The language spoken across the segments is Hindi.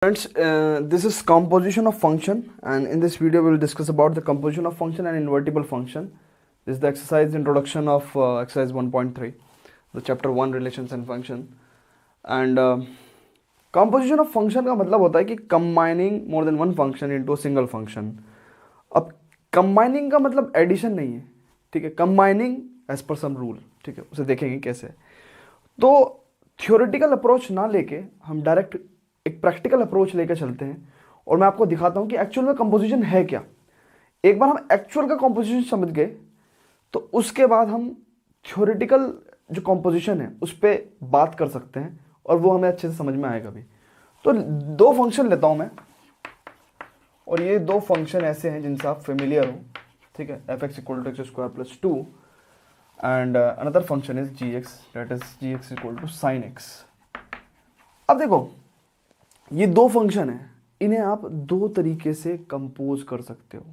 Friends, this is composition of function, and in this video we will discuss about the composition of function and invertible function. This is the exercise introduction of exercise 1.3, the chapter 1 relations and function. And composition of function का मतलब होता है कि combining more than one function into a single function. अब combining का मतलब addition नहीं है, ठीक है, combining as per some rule, ठीक है, उसे देखेंगे कैसे. तो theoretical approach ना लेके हम डायरेक्ट एक प्रैक्टिकल अप्रोच लेकर चलते हैं और मैं आपको दिखाता हूं कि एक्चुअल में कंपोजिशन है क्या. एक बार हम एक्चुअल का कंपोजिशन समझ गए तो उसके बाद हम थ्योरेटिकल जो कंपोजिशन है उस पर बात कर सकते हैं और वो हमें अच्छे से समझ में आएगा भी. तो दो फंक्शन लेता हूं मैं और ये दो फंक्शन ऐसे हैं जिनसे आप फेमिलियर हो, ठीक है. F x equal to x square plus 2 and another function is g x, that is g x equal to sine x. अब देखो ये दो फंक्शन है, इन्हें आप दो तरीके से कंपोज कर सकते हो,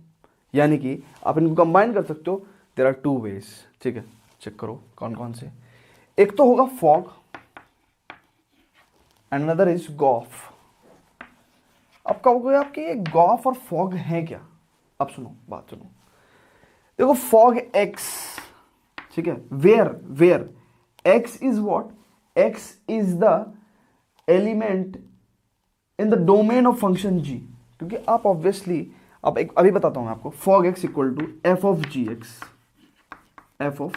यानी कि आप इनको कंबाइन कर सकते हो. देयर आर टू वेज, ठीक है. चेक करो कौन कौन से. एक तो होगा fog and another is gof. अब कहोगे आपके ये गॉफ और फॉग है क्या. अब सुनो, बात सुनो. देखो फॉग एक्स, ठीक है, where x is what, x is the element in the domain of function g. क्योंकि आप ऑब्वियसली अब एक अभी बताता हूं मैं आपको. Fog x equal to f of ji x, f of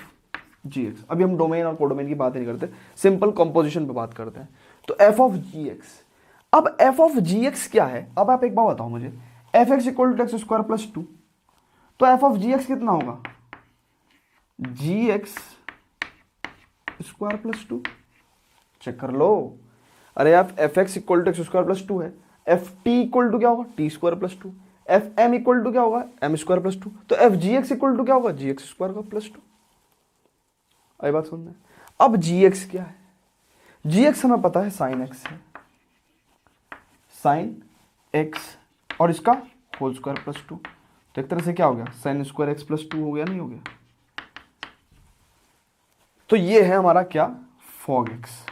ji x. अभी हम डोमेन और कोडोमेन की बात नहीं करते, सिंपल कंपोजिशन पे बात करते हैं. तो एफ ऑफ जी एक्स. अब एफ ऑफ जी एक्स क्या है. अब आप एक बार बताओ मुझे, f x equal to x square plus 2, तो एफ ऑफ जी एक्स कितना होगा, g x square plus 2. Check कर लो. अरे आप f x equal to x square plus 2 है, एफ टी इक्वल टू क्या होगा, t square plus 2. F m equal to क्या होगा, एम स्क्वायर प्लस 2. तो f g x equal to क्या होगा, जी एक्स स्क्वायर का प्लस 2. आई बात सुनना है. अब जी एक्स क्या है. जी एक्स हमें पता है साइन एक्स है, साइन एक्स और इसका होल स्क्वायर प्लस 2. तो एक तरह से क्या हो गया, साइन स्क्वायर एक्स प्लस 2 हो गया, नहीं हो गया. तो ये है हमारा क्या, फॉग एक्स.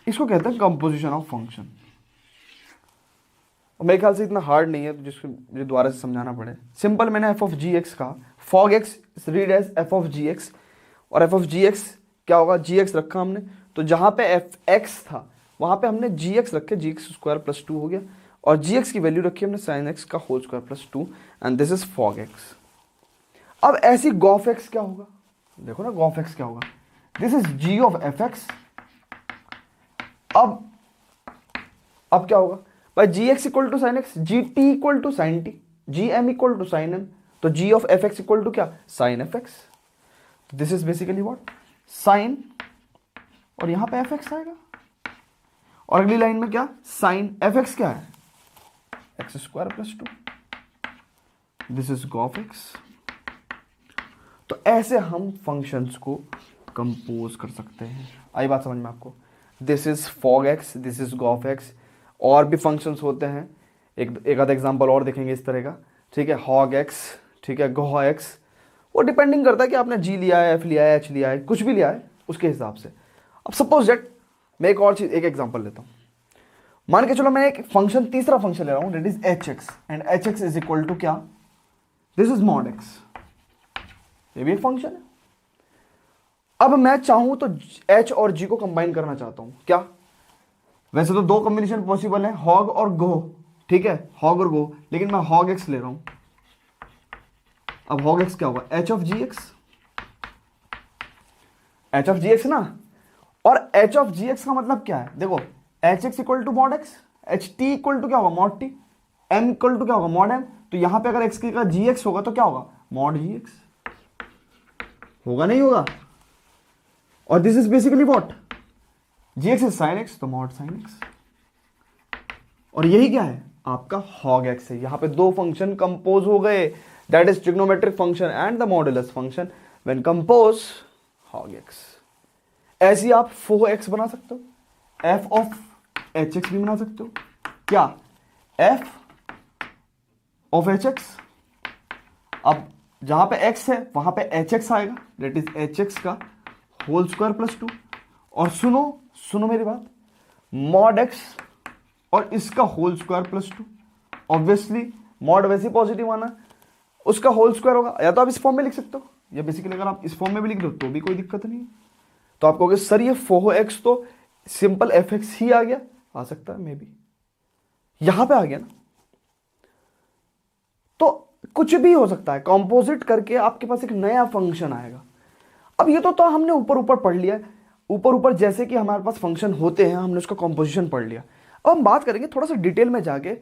इसको कहते हैं कंपोजिशन ऑफ फंक्शन. मेरे ख्याल से इतना हार्ड नहीं है तो जिसको मुझे दोबारा से समझाना पड़े. सिंपल, मैंने एफ ऑफ जी एक्स कहा, fog X read as F of ji X, और एफ ऑफ जी एक्स क्या होगा, जी एक्स रखा हमने, तो जहां पे एफ एक्स था वहां पे हमने जी एक्स रखे, जी एक्स स्क्वायर प्लस 2 हो गया, और जी एक्स की वैल्यू रखी हमने साइन एक्स का whole square plus 2, and this is fog x. अब ऐसी गॉफ एक्स क्या होगा, देखो ना गॉफ एक्स क्या होगा, this is g of f x. अब क्या होगा भाई, g x equal to sine x, g t equal to sine t, g m equal to sine m. तो g of f x equal to क्या, sine f x. This is basically what, sine, और यहां पे एफ एक्स आएगा, और अगली लाइन में क्या, साइन एफ एक्स क्या है, x square plus 2. This is gof x. तो ऐसे हम फंक्शंस को कंपोज कर सकते हैं. आई बात समझ में आपको. This is fog x, this is gof x. और भी फंक्शंस होते हैं, एक आधा एग्जांपल और देखेंगे इस तरह का, ठीक है. हॉग एक्स, ठीक है, गॉ एक्स. वो डिपेंडिंग करता है कि आपने जी लिया है, एफ लिया है, एच लिया है, कुछ भी लिया है उसके हिसाब से. अब सपोज दैट मैं एक और चीज, एक एग्जांपल लेता हूं. मान के चलो मैं एक फंक्शन, तीसरा फंक्शन ले रहा हूं, that is h x, and h x is equal to क्या, दिस इज मॉड एक्स. ये भी एक फंक्शन है. अब मैं चाहूं तो h और g को कंबाइन करना चाहता हूं. क्या, वैसे तो दो कॉम्बिनेशन पॉसिबल है, हॉग और गो, ठीक है, हॉग और गो, लेकिन मैं हॉग एक्स ले रहा हूं. अब हॉग एक्स क्या होगा, h of ji x, h of ji x ना. और h ऑफ जी एक्स का मतलब क्या है, देखो h x equal to mod x, h t equal to क्या होगा, mod t, m equal to क्या होगा, मॉड एम. तो यहां पे अगर एक्स का जी एक्स होगा तो क्या होगा, मॉड जी एक्स होगा, नहीं होगा. और this is basically what, g x is sine x, तो मॉड साइन एक्स. और यही क्या है, आपका हॉग एक्स है. यहां पे दो फंक्शन कंपोज हो गए, that is trigonometric function and the modulus function when compose hog x. ऐसी आप फो एक्स बना सकते हो, एफ ऑफ एच एक्स भी बना सकते हो. क्या, एफ ऑफ एच एक्स. अब जहां पे x है वहां पे एच एक्स आएगा, दैट इज एच एक्स का होल स्क्वायर प्लस 2. और सुनो मेरी बात, मॉड एक्स और इसका whole square plus 2। Obviously mod वैसे पॉजिटिव आना, उसका होल स्क्वायर होगा। या तो आप इस फॉर्म में लिख सकते हो, या बेसिकली अगर आप इस फॉर्म में भी लिख दो तो भी कोई दिक्कत नहीं है। तो आप कहोगे सर ये 4x तो सिंपल fx ही आ गया, आ सकता है मे बी, यहां पे आ गया ना। तो कुछ भी हो सकता है, कंपोजिट करके आपके पास एक नया फंक्शन आएगा। अब ये तो हमने ऊपर ऊपर पढ़ लिया, ऊपर ऊपर जैसे कि हमारे पास फंक्शन होते हैं, हमने उसका कंपोजिशन पढ़ लिया। अब हम बात करेंगे थोड़ा सा डिटेल में जाके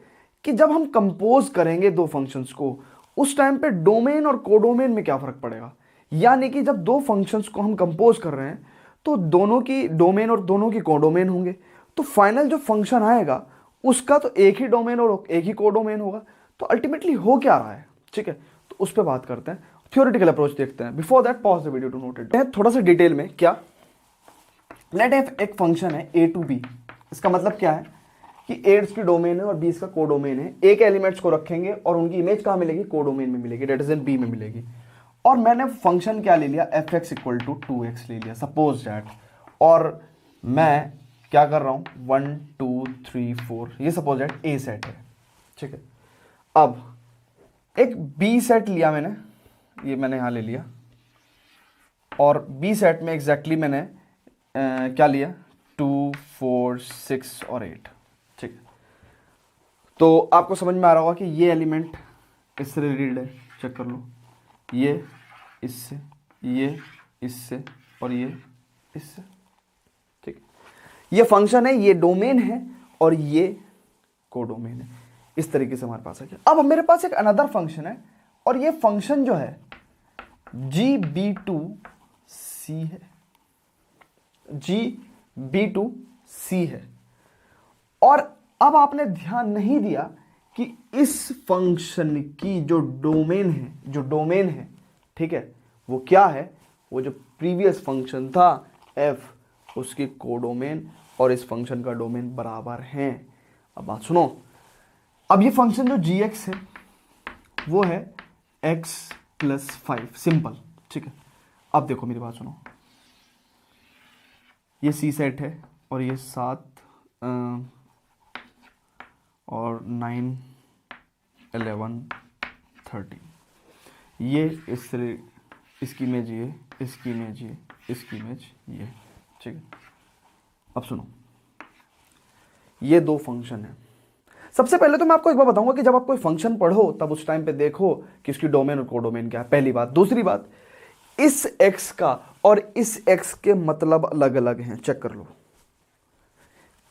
कि जब हम कंपोज करेंगे दो फंक्शंस को, उस टाइम पे डोमेन और कोडोमेन में क्या फर्क पड़ेगा। यानी कि जब दो फंक्शंस को हम कंपोज कर रहे हैं तो दोनों की डोमेन और दोनों की कोडोमेन होंगे, तो फाइनल जो फंक्शन आएगा उसका तो एक ही डोमेन और एक ही कोडोमेन होगा। तो अल्टीमेटली हो क्या रहा है, ठीक है, तो उस पर बात करते हैं, थ्योरेटिकल अप्रोच देखते हैं। Before that pause the video to note it थोड़ा सा डिटेल में। क्या लेट एक फंक्शन है a टू b, इसका मतलब क्या है कि a इसकी डोमेन है और b इसका कोडोमेन है। a के एलिमेंट्स को रखेंगे और उनकी इमेज कहाँ मिलेगी, कोडोमेन में मिलेगी, डेट इज इन b में मिलेगी। और मैंने फंक्शन क्या ले लिया, fx इक्वल टू 2x ले लिया सपोज दैट, और मैं क्या कर रहा हूं 1 2 3 4, ये सपोज दैट a सेट है, ठीक है। अब एक b सेट लिया मैंने, ये मैंने यहां ले लिया, और b सेट में एग्जैक्टली मैंने क्या लिया 2 4 6 और 8, ठीक है। तो आपको समझ में आ रहा होगा कि ये एलिमेंट इससे रिलेटेड है, चेक कर लो, ये इससे, ये इससे और ये इससे, ठीक है। ये फंक्शन है, ये डोमेन है और ये कोडोमेन है। इस तरीके से हमारे पास है। अब मेरे पास एक अनदर फंक्शन है और ये फंक्शन जो है gb2c है, gb2c है। और अब आपने ध्यान नहीं दिया कि इस फंक्शन की जो डोमेन है, ठीक है, वो क्या है, वो जो प्रीवियस फंक्शन था f, उसकी कोडोमेन और इस फंक्शन का डोमेन बराबर हैं। अब बात सुनो, अब ये फंक्शन जो gx है वो है x प्लस 5, सिंपल, ठीक है। अब देखो मेरी बात सुनो, ये c सेट है और ये 7 और 9 11 13, ये इसकी इमेज ये, इसकी इमेज ये, इसकी इमेज ये, ठीक है। अब सुनो, ये दो फंक्शन है। सबसे पहले तो मैं आपको एक बार बताऊंगा कि जब आप कोई फंक्शन पढ़ो तब उस टाइम पे देखो कि इसकी डोमेन और कोडोमेन क्या है, पहली बात। दूसरी बात, इस x का और इस x के मतलब अलग अलग हैं, चेक कर लो।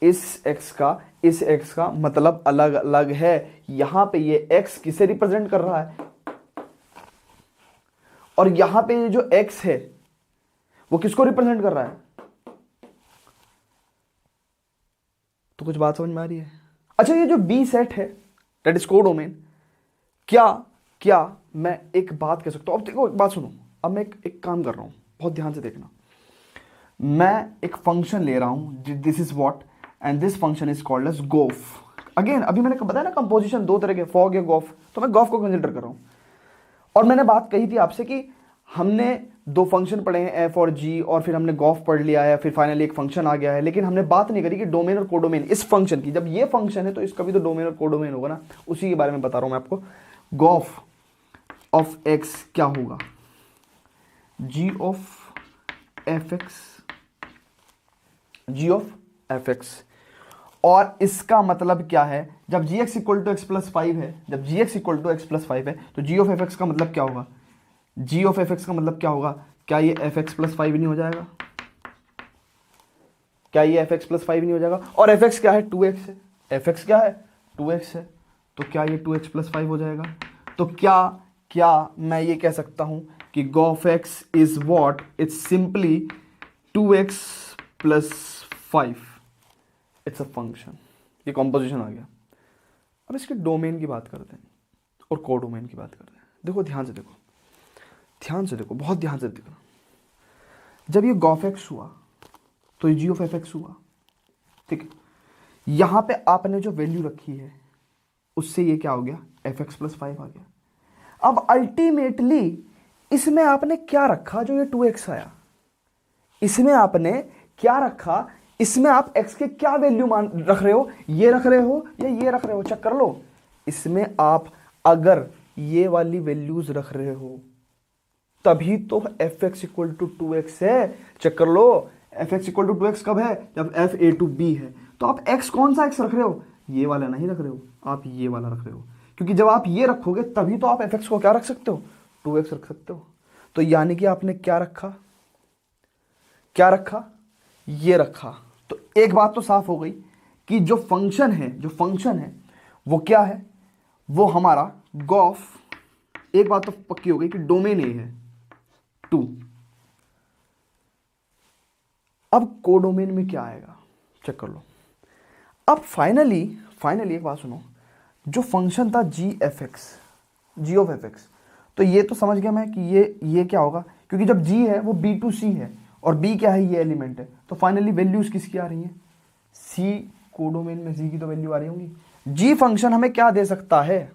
इस x का मतलब अलग अलग है। यहां पे ये x किसे रिप्रेजेंट कर रहा है, और यहां पे ये जो x है वो किसको रिप्रेजेंट कर रहा है। तो कुछ बात समझ में आ रही है। अच्छा, ये जो b सेट है दैट इज कोडोमेन, क्या मैं एक बात कह सकता हूं। अब देखो एक बात सुनो, अब मैं एक काम कर रहा हूं, बहुत ध्यान से देखना। मैं एक फंक्शन ले रहा हूं, this is what, and this function is called as gof. Again अभी मैंने बताया ना कंपोजिशन दो तरह के, फॉग या गोफ, तो मैं गोफ को कंसिडर कर रहा हूं। और मैंने बात कही थी आपसे कि हमने दो फंक्शन पढ़े हैं f और g, और फिर हमने गॉफ पढ़ लिया है, फिर फाइनली एक फंक्शन आ गया है, लेकिन हमने बात नहीं करी कि डोमेन और कोडोमेन इस फंक्शन की। जब ये फंक्शन है तो इसका भी तो डोमेन और कोडोमेन होगा ना, उसी के बारे में बता रहा हूं मैं आपको। गॉफ ऑफ x क्या होगा, g ऑफ fx, और इसका मतलब क्या है, जब gx equal to x plus 5 है, जब gx equal to x plus 5 है तो g ऑफ fx का मतलब क्या होगा, g ऑफ fx का मतलब क्या होगा, क्या ये fx प्लस 5 नहीं हो जाएगा, क्या ये fx प्लस 5 नहीं हो जाएगा। और fx क्या है, 2x है, fx क्या है, 2x है, तो क्या ये 2x प्लस 5 हो जाएगा। तो क्या मैं ये कह सकता हूं कि गोफ x is what, it's simply 2x plus 5, it's a function. ये कॉम्पोजिशन आ गया। अब इसके डोमेन की बात करते हैं और कोडोमेन की बात करते हैं। देखो ध्यान से देखो, बहुत ध्यान से देखो। जब ये गोफ x हुआ तो ये g ऑफ fx हुआ, ठीक है। यहां पे आपने जो वैल्यू रखी है उससे ये क्या हो गया, fx प्लस 5 आ गया। अब अल्टीमेटली इसमें आपने क्या रखा, जो ये 2x आया, इसमें आपने क्या रखा, इसमें आप x के क्या वैल्यू मान रख रहे हो, ये रख रहे हो या ये रख रहे हो, चेक कर लो। इसमें आप अगर ये वाली वैल्यूज रख रहे हो तभी तो fx इक्वल टू 2x है। चेक कर लो, fx इक्वल टू 2x कब है, जब f a टू b है। तो आप x कौन सा x रख रहे हो, ये वाला नहीं रख रहे हो, आप ये वाला रख रहे हो, क्योंकि जब आप ये रखोगे तभी तो आप fx को क्या रख सकते हो, 2x रख सकते हो। तो यानी कि आपने क्या रखा, क्या रखा, ये रखा। तो एक बात तो साफ हो गई कि जो फंक्शन है वो क्या है, वो हमारा गॉफ, एक बात तो पक्की हो गई कि डोमेन ए है 2। अब कोडोमेन में क्या आएगा, चेक कर लो। अब फाइनली एक बात सुनो, जो फंक्शन था g ऑफ एफ एक्स, तो ये तो समझ गया मैं कि ये क्या होगा, क्योंकि जब g है वो b टू c है और b क्या है, ये एलिमेंट है। तो फाइनली वैल्यूज किसकी आ रही हैं, c कोडोमेन में c की तो वैल्यू आ रही होंगी। g फंक्शन हमें क्या दे सकता है,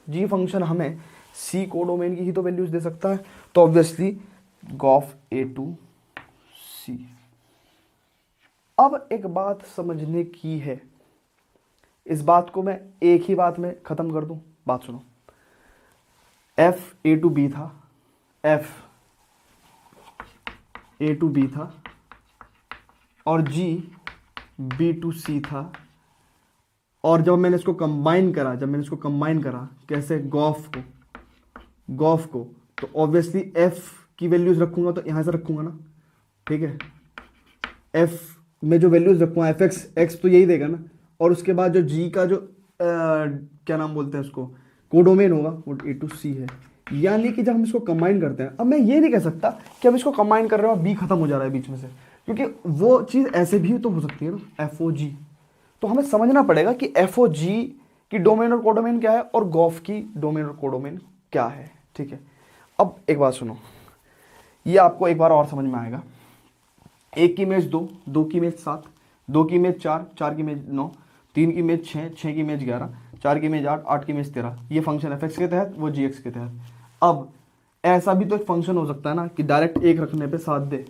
g फंक्शन हमें c कोडोमेन की ही तो वैल्यूज दे सकता है। तो obviously gof a to c। अब एक बात समझने की है, इस बात को मैं एक ही बात में खत्म कर दूं। बात सुनो, f a टू b था, f a टू b था और g b टू c था। और जब मैंने इसको कंबाइन करा, कैसे, गॉफ को, तो ऑब्वियसली f की वैल्यूज रखूंगा तो यहां से रखूंगा ना, ठीक है। f में जो वैल्यूज रखूंगा एफ एक्स तो यही देगा ना, और उसके बाद जो g का जो क्या नाम बोलते हैं उसको, कोडोमेन होगा, वो a टू c है। यानी कि जब हम इसको कंबाइन करते हैं, अब मैं ये नहीं कह सकता कि हम इसको कंबाइन कर रहे हो b खत्म हो जा रहा है बीच में से, क्योंकि वो चीज़ ऐसे भी तो हो सकती है ना, एफ ओ जी। तो हमें समझना पड़ेगा कि एफ ओ जी की डोमेन और कोडोमेन क्या है और गॉफ की डोमेन और कोडोमेन क्या है, ठीक है। अब एक बात सुनो, ये आपको एक बार और समझ में आएगा। 1 की इमेज 2, 2 की इमेज 7, 2 की इमेज 4, 4 की इमेज 9, 3 की इमेज 6, 6 की इमेज 11, 4 की इमेज 8, 8 की इमेज 13। ये फंक्शन एफ एक्स के तहत, वो जी एक्स के तहत। अब ऐसा भी तो एक फंक्शन हो सकता है ना कि डायरेक्ट 1 रखने पे 7 दे,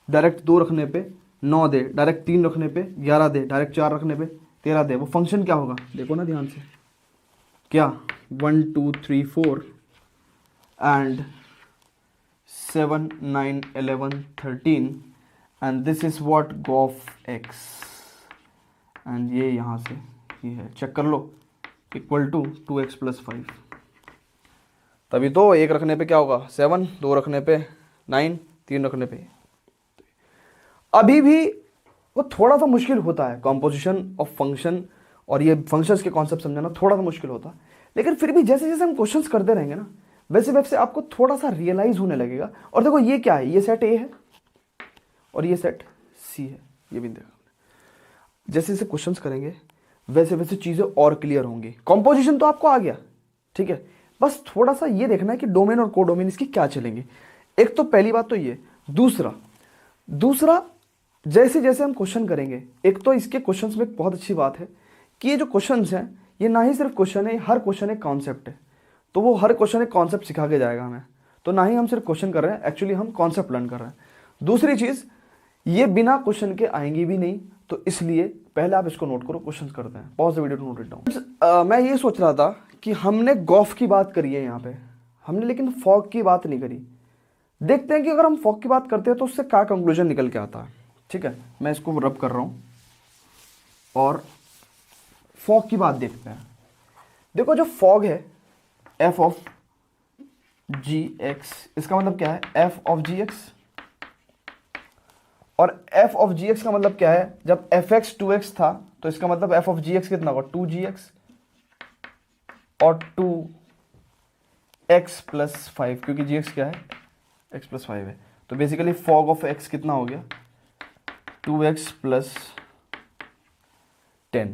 डायरेक्ट 2 रखने पे 9 दे, डायरेक्ट 3 रखने पे 11 दे, डायरेक्ट 4 रखने पे 13 दे। वो फंक्शन क्या होगा, देखो ना ध्यान से, क्या 1 2 3 4 and 7 9 11 13 and this is what gof x, and ये यहाँ से ये है, चेक कर लो, इक्वल टू 2x प्लस 5। तभी तो 1 रखने पे क्या होगा 7, 2 रखने पे 9, 3 रखने पे। अभी भी वो थोड़ा सा मुश्किल होता है, कॉम्पोजिशन ऑफ फंक्शन और ये फंक्शंस के कॉन्सेप्ट समझाना थोड़ा सा मुश्किल होता है, लेकिन फिर भी जैसे जैसे हम क्वेश्चंस करते रहेंगे ना, वैसे वैसे आपको थोड़ा सा रियलाइज होने लगेगा। और देखो ये क्या है, ये सेट ए है और ये सेट सी है, ये भी देखा। जैसे जैसे क्वेश्चंस करेंगे वैसे वैसे चीज़ें और क्लियर होंगी। कॉम्पोजिशन तो आपको आ गया, ठीक है, बस थोड़ा सा ये देखना है कि डोमेन और कोडोमेन इसकी क्या चलेंगे। एक तो पहली बात तो ये, दूसरा जैसे जैसे हम क्वेश्चन करेंगे, एक तो इसके क्वेश्चंस में एक बहुत अच्छी बात है कि ये जो क्वेश्चंस हैं ये ना ही सिर्फ क्वेश्चन है, हर क्वेश्चन एक कॉन्सेप्ट है। तो वो हर क्वेश्चन एक कॉन्सेप्ट सिखा के जाएगा हमें, तो ना ही हम सिर्फ क्वेश्चन कर रहे हैं, एक्चुअली हम कॉन्सेप्ट लर्न कर रहे हैं। दूसरी चीज़, ये बिना क्वेश्चन के आएंगी भी नहीं, तो इसलिए पहले आप इसको नोट करो, क्वेश्चन करते हैं। Pause the video to note it down. मैं ये सोच रहा था कि हमने गॉफ की बात करी है यहाँ पे हमने, लेकिन फॉग की बात नहीं करी। देखते हैं कि अगर हम फॉग की बात करते हैं तो उससे क्या कंक्लूजन निकल के आता है, ठीक है। मैं इसको रब कर रहा हूँ और फॉग की बात देखते हैं। देखो जो फॉग है एफ ऑफ जी एक्स, इसका मतलब क्या है एफ ऑफ जी एक्स, और एफ ऑफ जी एक्स का मतलब क्या है, जब एफ एक्स 2x था तो इसका मतलब एफ ऑफ जी एक्स कितना होगा 2gx और 2x प्लस 5, क्योंकि gx क्या है x प्लस 5 है। तो बेसिकली फॉग ऑफ x कितना हो गया 2x प्लस 10।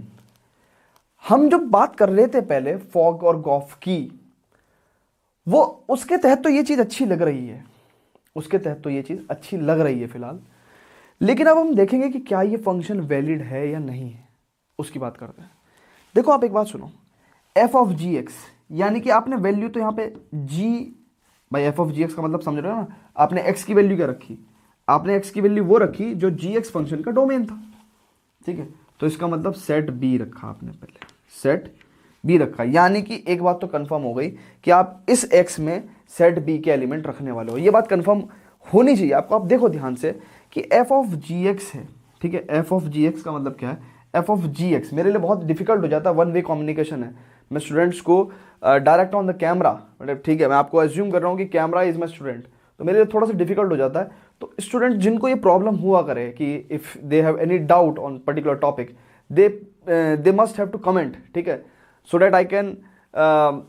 हम जो बात कर रहे थे पहले फॉग और गॉफ की, वो उसके तहत तो ये चीज़ अच्छी लग रही है, फिलहाल। लेकिन अब हम देखेंगे कि क्या ये फंक्शन वैलिड है या नहीं है, उसकी बात करते हैं। देखो आप एक बात सुनो, एफ ऑफ जी एक्स, यानी कि आपने वैल्यू तो यहाँ पे g by f of ji x का मतलब समझ रहे हो ना, आपने एक्स की वैल्यू क्या रखी, आपने x की वैल्यू वो रखी जो gx फंक्शन का डोमेन था, ठीक है। तो इसका मतलब सेट बी रखा आपने, पहले सेट बी रखा, यानी कि एक बात तो कंफर्म हो गई कि आप इस x में सेट बी के एलिमेंट रखने वाले हो। ये बात कंफर्म होनी चाहिए आपको। आप देखो ध्यान से कि f ऑफ जी एक्स है, ठीक है। f ऑफ जी एक्स का मतलब क्या है, f ऑफ जी एक्स मेरे लिए बहुत डिफिकल्ट हो जाता है, वन वे कम्युनिकेशन है। मैं स्टूडेंट्स को डायरेक्ट ऑन द कैमरा, मतलब ठीक है, मैं आपको एज्यूम कर रहा हूँ कि कैमरा इज माई स्टूडेंट, तो मेरे लिए थोड़ा सा डिफिकल्ट हो जाता है। तो स्टूडेंट जिनको ये प्रॉब्लम हुआ करे कि if they have any doubt on particular topic, they must have to comment, ठीक है, so that I can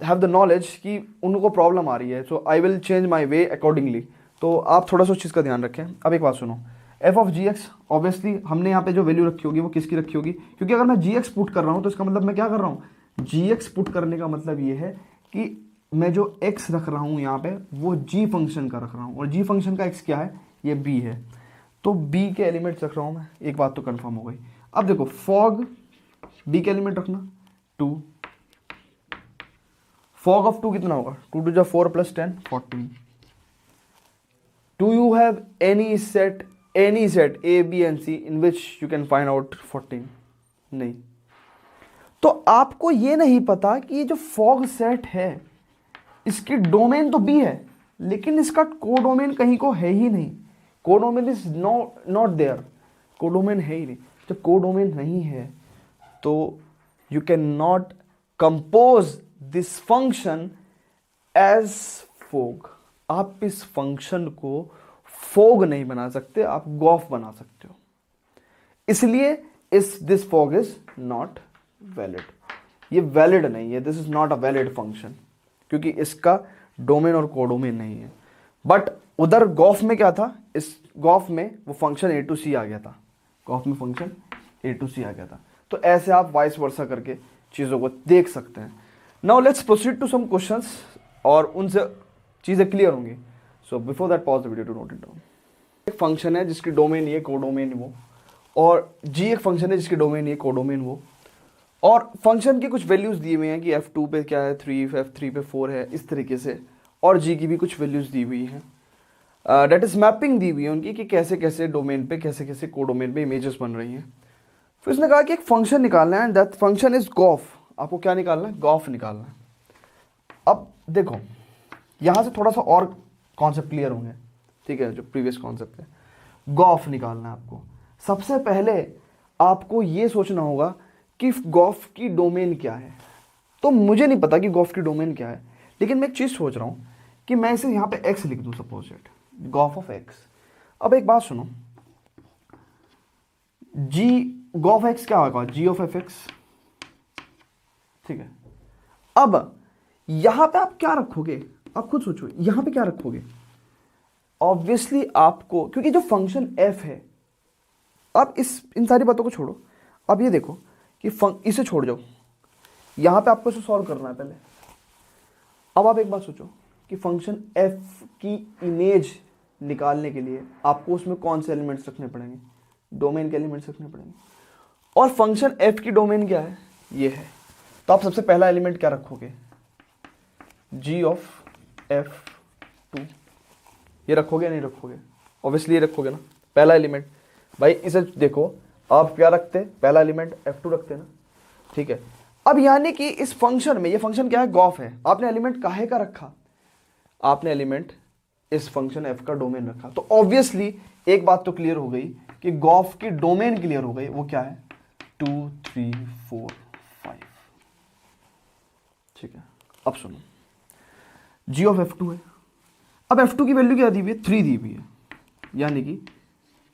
have the knowledge कि उनको प्रॉब्लम आ रही है, so I will change my way accordingly. तो आप थोड़ा सा उस चीज़ का ध्यान रखें। अब एक बात सुनो, f of ji x obviously हमने यहाँ पे जो वैल्यू रखी होगी वो किसकी रखी होगी, क्योंकि अगर मैं जी एक्स पुट कर रहा हूँ तो इसका मतलब मैं क्या कर रहा हूँ, जी एक्स पुट करने का मतलब ये है कि मैं जो x रख रहा हूँ यहाँ पे वो g फंक्शन का रख रहा हूँ, और g फंक्शन का x क्या है, ये b है, तो b के एलिमेंट्स रख रहा हूँ मैं। एक बात तो कंफर्म हो गई। अब देखो फॉग b के एलिमेंट रखना 2, फॉग ऑफ 2 कितना होगा, 2 to 4 + 10 14। Do you have any set a b and c in which you can find out 14? नहीं। तो आपको ये नहीं पता कि ये जो फॉग सेट है इसकी डोमेन तो बी है, लेकिन इसका कोडोमेन कहीं को है ही नहीं। Codomain is not there, codomain है ही नहीं। जब कोडोमेन नहीं है तो you can not compose this function as fog. आप इस फंक्शन को फोग नहीं बना सकते, आप गॉफ बना सकते हो। इसलिए this fog is not valid, ये वैलिड नहीं है, this is not a valid function, क्योंकि इसका डोमेन और कोडोमेन नहीं है। बट उधर गॉफ में क्या था, इस गॉफ में वो फंक्शन ए टू सी आ गया था, गॉफ में फंक्शन ए टू सी आ गया था। तो ऐसे आप वाइस वर्सा करके चीज़ों को देख सकते हैं। Now let's proceed to some questions, और उनसे चीज़ें क्लियर होंगी। So before that pause the video to note it down. एक फंक्शन है जिसकी डोमेन ये, कोडोमेन वो, और जी एक फंक्शन है जिसकी डोमेन ये, कोडोमेन वो, और फंक्शन की कुछ वैल्यूज़ दी हुई हैं कि f2 पे क्या है 3, f3 पे 4 है, इस तरीके से, और g की भी कुछ वैल्यूज़ दी हुई हैं। डेट इज़ मैपिंग दी हुई है उनकी कि कैसे कैसे डोमेन पे, कैसे कैसे कोडोमेन पे इमेजेस बन रही हैं। फिर उसने कहा कि एक फंक्शन निकालना है, दैट फंक्शन इज गॉफ। आपको क्या निकालना है, गॉफ निकालना है। अब देखो यहाँ से थोड़ा सा और कॉन्सेप्ट क्लियर होंगे, ठीक है, जो प्रीवियस कॉन्सेप्ट है। गॉफ निकालना है आपको। सबसे पहले आपको ये सोचना होगा कि गॉफ की डोमेन क्या है। तो मुझे नहीं पता कि गॉफ की डोमेन क्या है, लेकिन मैं एक चीज़ सोच रहा हूँ कि मैं इसे यहाँ पे x लिख दूँ, suppose it Gauff of x। अब एक बात सुनो, g गॉफ x क्या होगा, g ऑफ f x, ठीक है। अब यहाँ पे आप क्या रखोगे, आप खुद सोचो, यहाँ पे क्या रखोगे। ऑब्वियसली आपको, क्योंकि जो फंक्शन f है, आप इन सारी बातों को छोड़ो, अब ये देखो कि इसे छोड़ जाओ, यहाँ पे आपको इसे सॉल्व करना है पहले। अब आप एक बात सोचो कि फंक्शन f की इमेज निकालने के लिए आपको उसमें कौन से एलिमेंट्स रखने पड़ेंगे, डोमेन के एलिमेंट्स रखने पड़ेंगे। और फंक्शन f की डोमेन क्या है, ये है। तो आप सबसे पहला एलिमेंट क्या रखोगे, g ऑफ f2, ये रखोगे नहीं रखोगे, ऑब्वियसली ये रखोगे ना, पहला एलिमेंट। भाई इसे देखो, आप क्या रखते, पहला एलिमेंट f2 रखते ना, ठीक है। अब यानी कि इस फंक्शन में, ये फंक्शन क्या है, गॉफ है, आपने एलिमेंट काहे का रखा, आपने एलिमेंट इस फंक्शन f का डोमेन रखा। तो ऑब्वियसली एक बात तो क्लियर हो गई कि गॉफ की डोमेन क्लियर हो गई, वो क्या है 2 3 4 5, ठीक है। अब सुनो, g ऑफ f2 है। अब f2 की वैल्यू क्या दी हुई है, 3 दी हुई है, यानी कि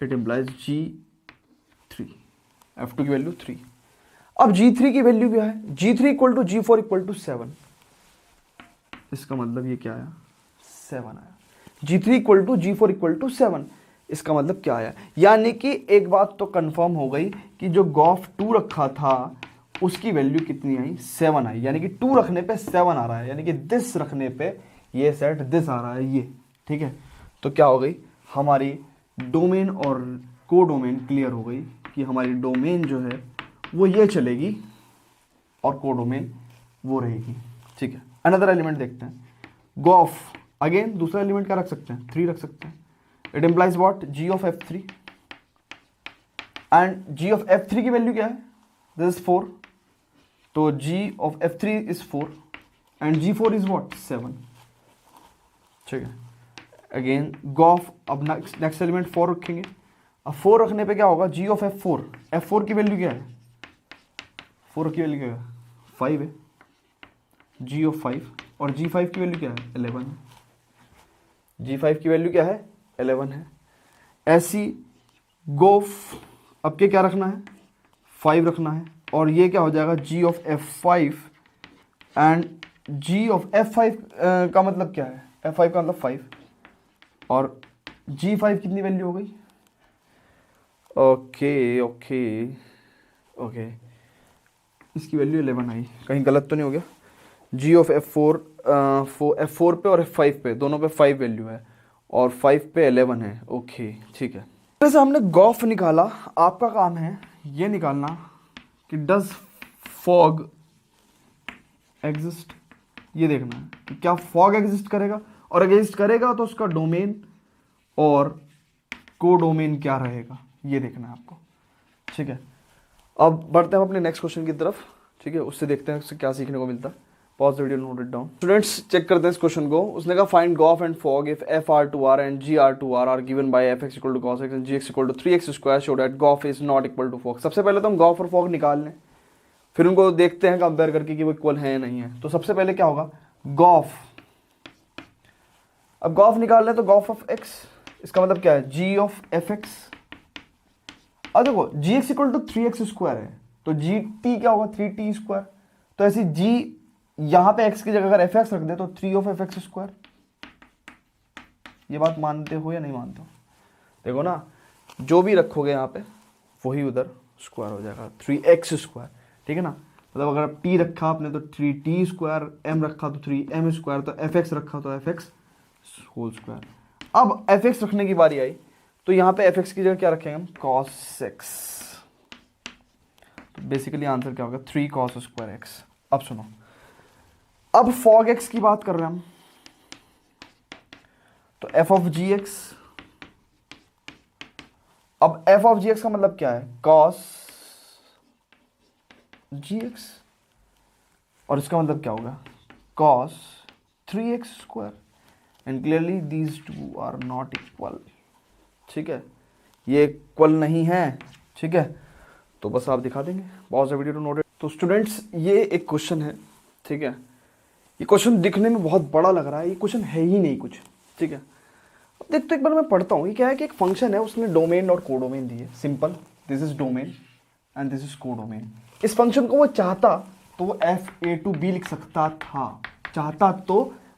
इट इम्प्लाइज g3, f2 की वैल्यू 3। अब g3 की वैल्यू क्या है, g3 = g4 = 7। इसका मतलब ये क्या आया, 7 आया। g3 = g4 = 7, इसका मतलब क्या आया, यानी कि एक बात तो कंफर्म हो गई कि जो गॉफ 2 रखा था उसकी वैल्यू कितनी आई, 7 आई। यानी कि 2 रखने पे 7 आ रहा है, यानी कि दिस रखने पे ये सेट दिस आ रहा है, ये, ठीक है। तो क्या हो गई, हमारी डोमेन और कोडोमेन क्लियर हो गई कि हमारी डोमेन जो है वो ये चलेगी और कोडोमेन वो रहेगी, ठीक है। अनदर एलिमेंट देखते हैं, गॉफ अगेन दूसरा एलिमेंट क्या रख सकते हैं, 3 रख सकते हैं। It implies what, g of f3 and g of f3 की वैल्यू क्या है, दिस इज 4, तो g of f3 is 4 and g4 is what 7, ठीक है। अगेन गॉफ, अब नेक्स्ट एलिमेंट 4 रखेंगे, अब 4 रखने पे क्या होगा, g ऑफ f4 की वैल्यू क्या है, 4 की वैल्यू क्या है 5 है, g ऑफ 5, और g5 की वैल्यू क्या है 11 है, g5 की वैल्यू क्या है 11 है। ऐसी गोफ, अब के क्या रखना है 5 रखना है, और ये क्या हो जाएगा g of f5 and g of f5 का मतलब क्या है, f5 का मतलब 5, और g5 कितनी वैल्यू हो गई, ओके ओके ओके, इसकी वैल्यू 11 आई, कहीं गलत तो नहीं हो गया, g ऑफ f4 f4 पे और f5 पे दोनों पे 5 वैल्यू है और 5 पे 11 है, ओके ठीक है। जैसे हमने गॉफ निकाला, आपका काम है ये निकालना कि डज फॉग एग्जिस्ट, ये देखना है कि क्या फॉग एग्जिस्ट करेगा, और एग्जिस्ट करेगा तो उसका डोमेन और कोडोमेन क्या रहेगा, ये देखना है आपको, ठीक है। अब बढ़ते हैं अपने नेक्स्ट क्वेश्चन की तरफ, ठीक है, उससे देखते हैं उससे क्या सीखने को मिलता है। Pause the video, note it down. Students check करते हैं इस क्वेश्चन को। उसने कहा find gof and fog if FR2R and GR2R are given by fx equal to cos x and gx equal to 3x square show that gof is not equal to fog. सबसे पहले तो हम गॉफ और फॉग निकाल लें, फिर उनको देखते हैं कंपेयर करके कि वो इक्वल है या नहीं है। तो सबसे पहले क्या होगा, गॉफ, अब गॉफ निकाल लें तो गॉफ ऑफ x, इसका मतलब क्या है g ऑफ fx, अब देखो gx equal to 3x square है तो gt क्या होगा 3t स्क्वायर, तो ऐसी g यहां पे x की जगह अगर fx रख दे तो 3 ऑफ fx स्क्वायर। ये बात मानते हो या नहीं मानते हो, देखो ना जो भी रखोगे यहाँ पे वही उधर स्क्वायर हो जाएगा 3x स्क्वायर, ठीक है ना। मतलब अगर आप t रखा आपने तो 3t स्क्वायर, m रखा तो 3m स्क्वायर, तो fx रखा तो fx होल स्क्वायर। अब fx रखने की बारी आई तो यहाँ पे fx की जगह क्या रखेंगे हम, cos x, तो बेसिकली आंसर क्या होगा 3 cos स्क्वायर x। अब सुनो, अब fog x की बात कर रहे हैं हम, तो f ऑफ gx, अब f ऑफ gx का मतलब क्या है cos gx, और इसका मतलब क्या होगा cos 3x square, and clearly these two are not equal, ठीक है, ये इक्वल नहीं है, ठीक है। तो बस आप दिखा देंगे, pause the video to note it. तो स्टूडेंट्स ये एक क्वेश्चन है, ठीक है, ये क्वेश्चन दिखने में बहुत बड़ा लग रहा है, ये क्वेश्चन है ही नहीं कुछ, ठीक है। अब देख तो एक बार मैं पढ़ता हूँ, ये क्या है कि एक फंक्शन है, उसने डोमेन और कोडोमेन दिए, simple, this is domain and this is codomain. इस फंक्शन को वो चाहता तो वो fa2b लिख सकता था, चाहता तो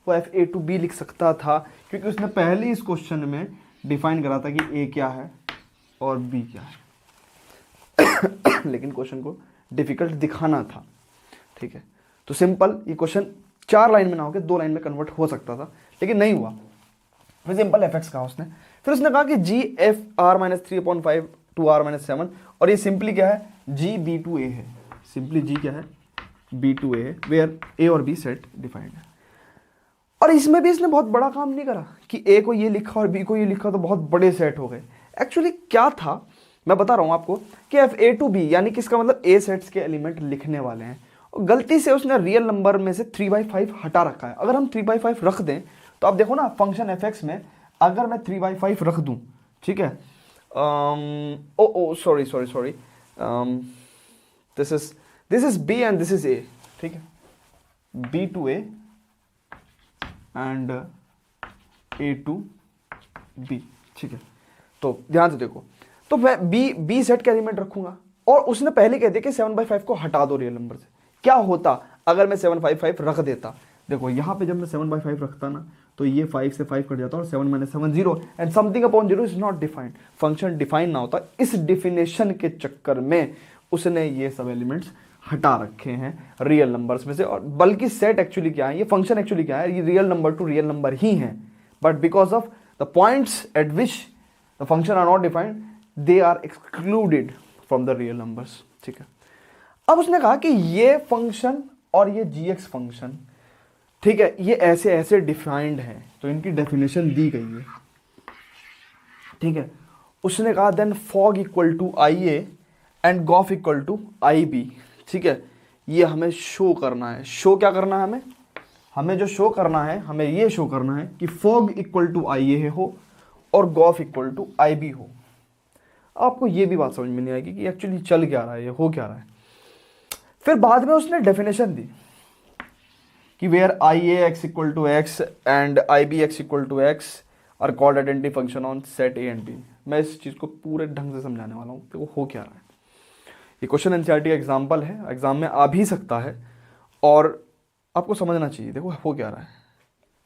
वो fa2b लिख सकता था, क्योंकि उसने पहले इस क्वेश्चन में डिफाइन करा था कि a क्या है और b क्या है लेकिन क्वेश्चन को डिफिकल्ट दिखाना था, ठीक है। तो सिंपल ये क्वेश्चन 4 लाइन में ना होकर 2 लाइन में कन्वर्ट हो सकता था, लेकिन नहीं हुआ। फिर सिंपल fx कहा उसने, फिर उसने कहा कि gfr-3/5 2r-7, और ये सिंपली क्या है gb2a है, सिंपली g क्या है b2a है, वेयर a और b सेट डिफाइंड है। और इसमें भी इसने बहुत बड़ा काम नहीं करा कि a को ये लिखा और b को ये लिखा तो बहुत बड़े सेट हो गए। एक्चुअली क्या था मैं बता रहा हूँ आपको कि fa2b यानी कि इसका मतलब a सेट्स के एलिमेंट लिखने वाले हैं, और गलती से उसने रियल नंबर में से 3/5 हटा रखा है। अगर हम 3/5 रख दें तो आप देखो ना फंक्शन fx में अगर मैं 3/5 रख दूं, ठीक है, sorry this is b and this is a, ठीक है, b to a and a to b, ठीक है। तो ध्यान से देखो, तो मैं b सेट के एलिमेंट रखूंगा, और उसने पहले कह दिया कि 7/5 को हटा दो रियल नंबर से। क्या होता अगर मैं 7/5 रख देता, देखो यहाँ पे जब मैं 7/5 रखता ना तो ये 5 से 5 कट जाता और 7 - 7 0 and something upon 0 is not defined, function define ना होता। इस डिफिनेशन के चक्कर में उसने ये सब एलिमेंट्स हटा रखे हैं रियल नंबर्स में से, और बल्कि सेट एक्चुअली क्या है, ये फंक्शन एक्चुअली क्या है, ये real number to real number ही है, but because of the points at which the function are not defined they are excluded from the real numbers, ठीक है। अब उसने कहा कि ये फंक्शन और ये gx फंक्शन, ठीक है, ये ऐसे ऐसे डिफाइंड है, तो इनकी डेफिनेशन दी गई है। ठीक है। उसने कहा then fog equal to I A and gof equal to I B. ठीक है, ये हमें शो करना है। शो क्या करना है हमें जो शो करना है, हमें ये शो करना है कि fog equal to I A हो और gof equal to I B हो। आपको ये भी बात समझ में नहीं आएगी कि एक्चुअली चल क्या रहा है, ये हो क्या रहा है। फिर बाद में उसने डेफिनेशन दी कि where I A x equal to x and I B x equal to x are called identity function on set A and B. मैं इस चीज़ को पूरे ढंग से समझाने वाला हूँ कि वो हो क्या रहा है। ये क्वेश्चन एनसीईआरटी का एग्जाम्पल है, एग्जाम में आ भी सकता है और आपको समझना चाहिए। देखो हो क्या रहा है।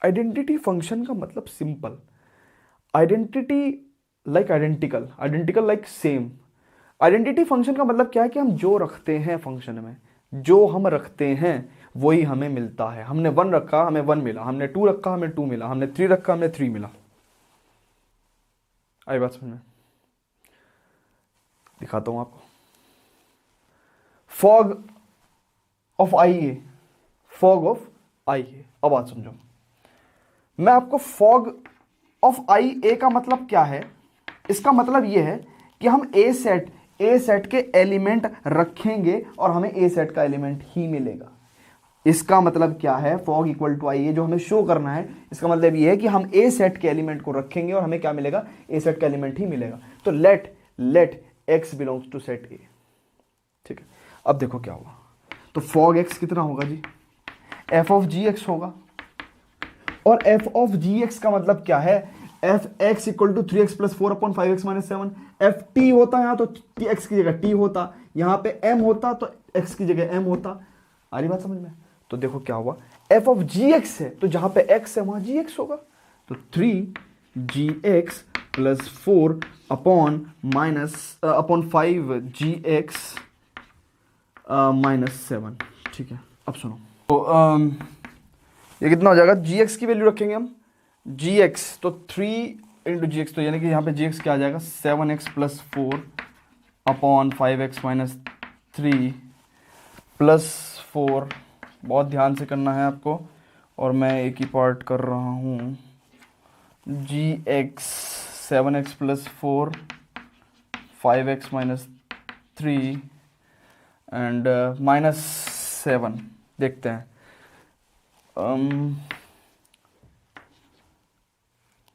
आइडेंटिटी फंक्शन का मतलब simple, identity like identical, identical like same. Identity function का मतलब क्या है कि हम जो रखते हैं फंक्शन में, जो हम रखते हैं वही हमें मिलता है। हमने 1 रखा हमें 1 मिला, हमने 2 रखा हमें 2 मिला, हमने 3 रखा हमें 3 मिला। आई बात समझ में? दिखाता हूं आपको। Fog of i a, fog of i a. अब बात समझो, मैं आपको फॉग ऑफ आई ए का मतलब क्या है, इसका मतलब यह है कि हम ए सेट के एलिमेंट रखेंगे और हमें ए सेट का एलिमेंट ही मिलेगा। इसका मतलब क्या है, फॉग इक्वल टू आई ए जो हमें शो करना है, इसका मतलब ये है कि हम ए सेट के एलिमेंट को रखेंगे और हमें क्या मिलेगा, ए सेट का एलिमेंट ही मिलेगा। तो let x belongs to set A. ठीक है, अब देखो क्या हुआ। तो फॉग एक्स कितना होगा जी, एफ ऑफ जी एक्स होगा। और एफ ऑफ जी एक्स का मतलब क्या है, f x equal to 3x plus 4 upon 5x minus 7। F t होता यहाँ तो एक्स की जगह टी होता, यहाँ पे एम होता तो एक्स की जगह एम होता। आ रही बात समझ में? तो देखो क्या हुआ, एफ ऑफ जी एक्स है तो जहां पे एक्स है वहां जी एक्स होगा। तो 3gx plus 4 upon 5gx minus 7। ठीक है, अब सुनो। तो ये कितना हो जाएगा, gx की वैल्यू रखेंगे हम, gx तो 3 इंटू जी एक्स, तो यानी कि यहाँ पे gx क्या आ जाएगा, 7x plus 4 upon 5x minus 3 plus 4। बहुत ध्यान से करना है आपको और मैं एक ही पार्ट कर रहा हूँ। gx 7x plus 4 5x minus 3 and minus 7। देखते हैं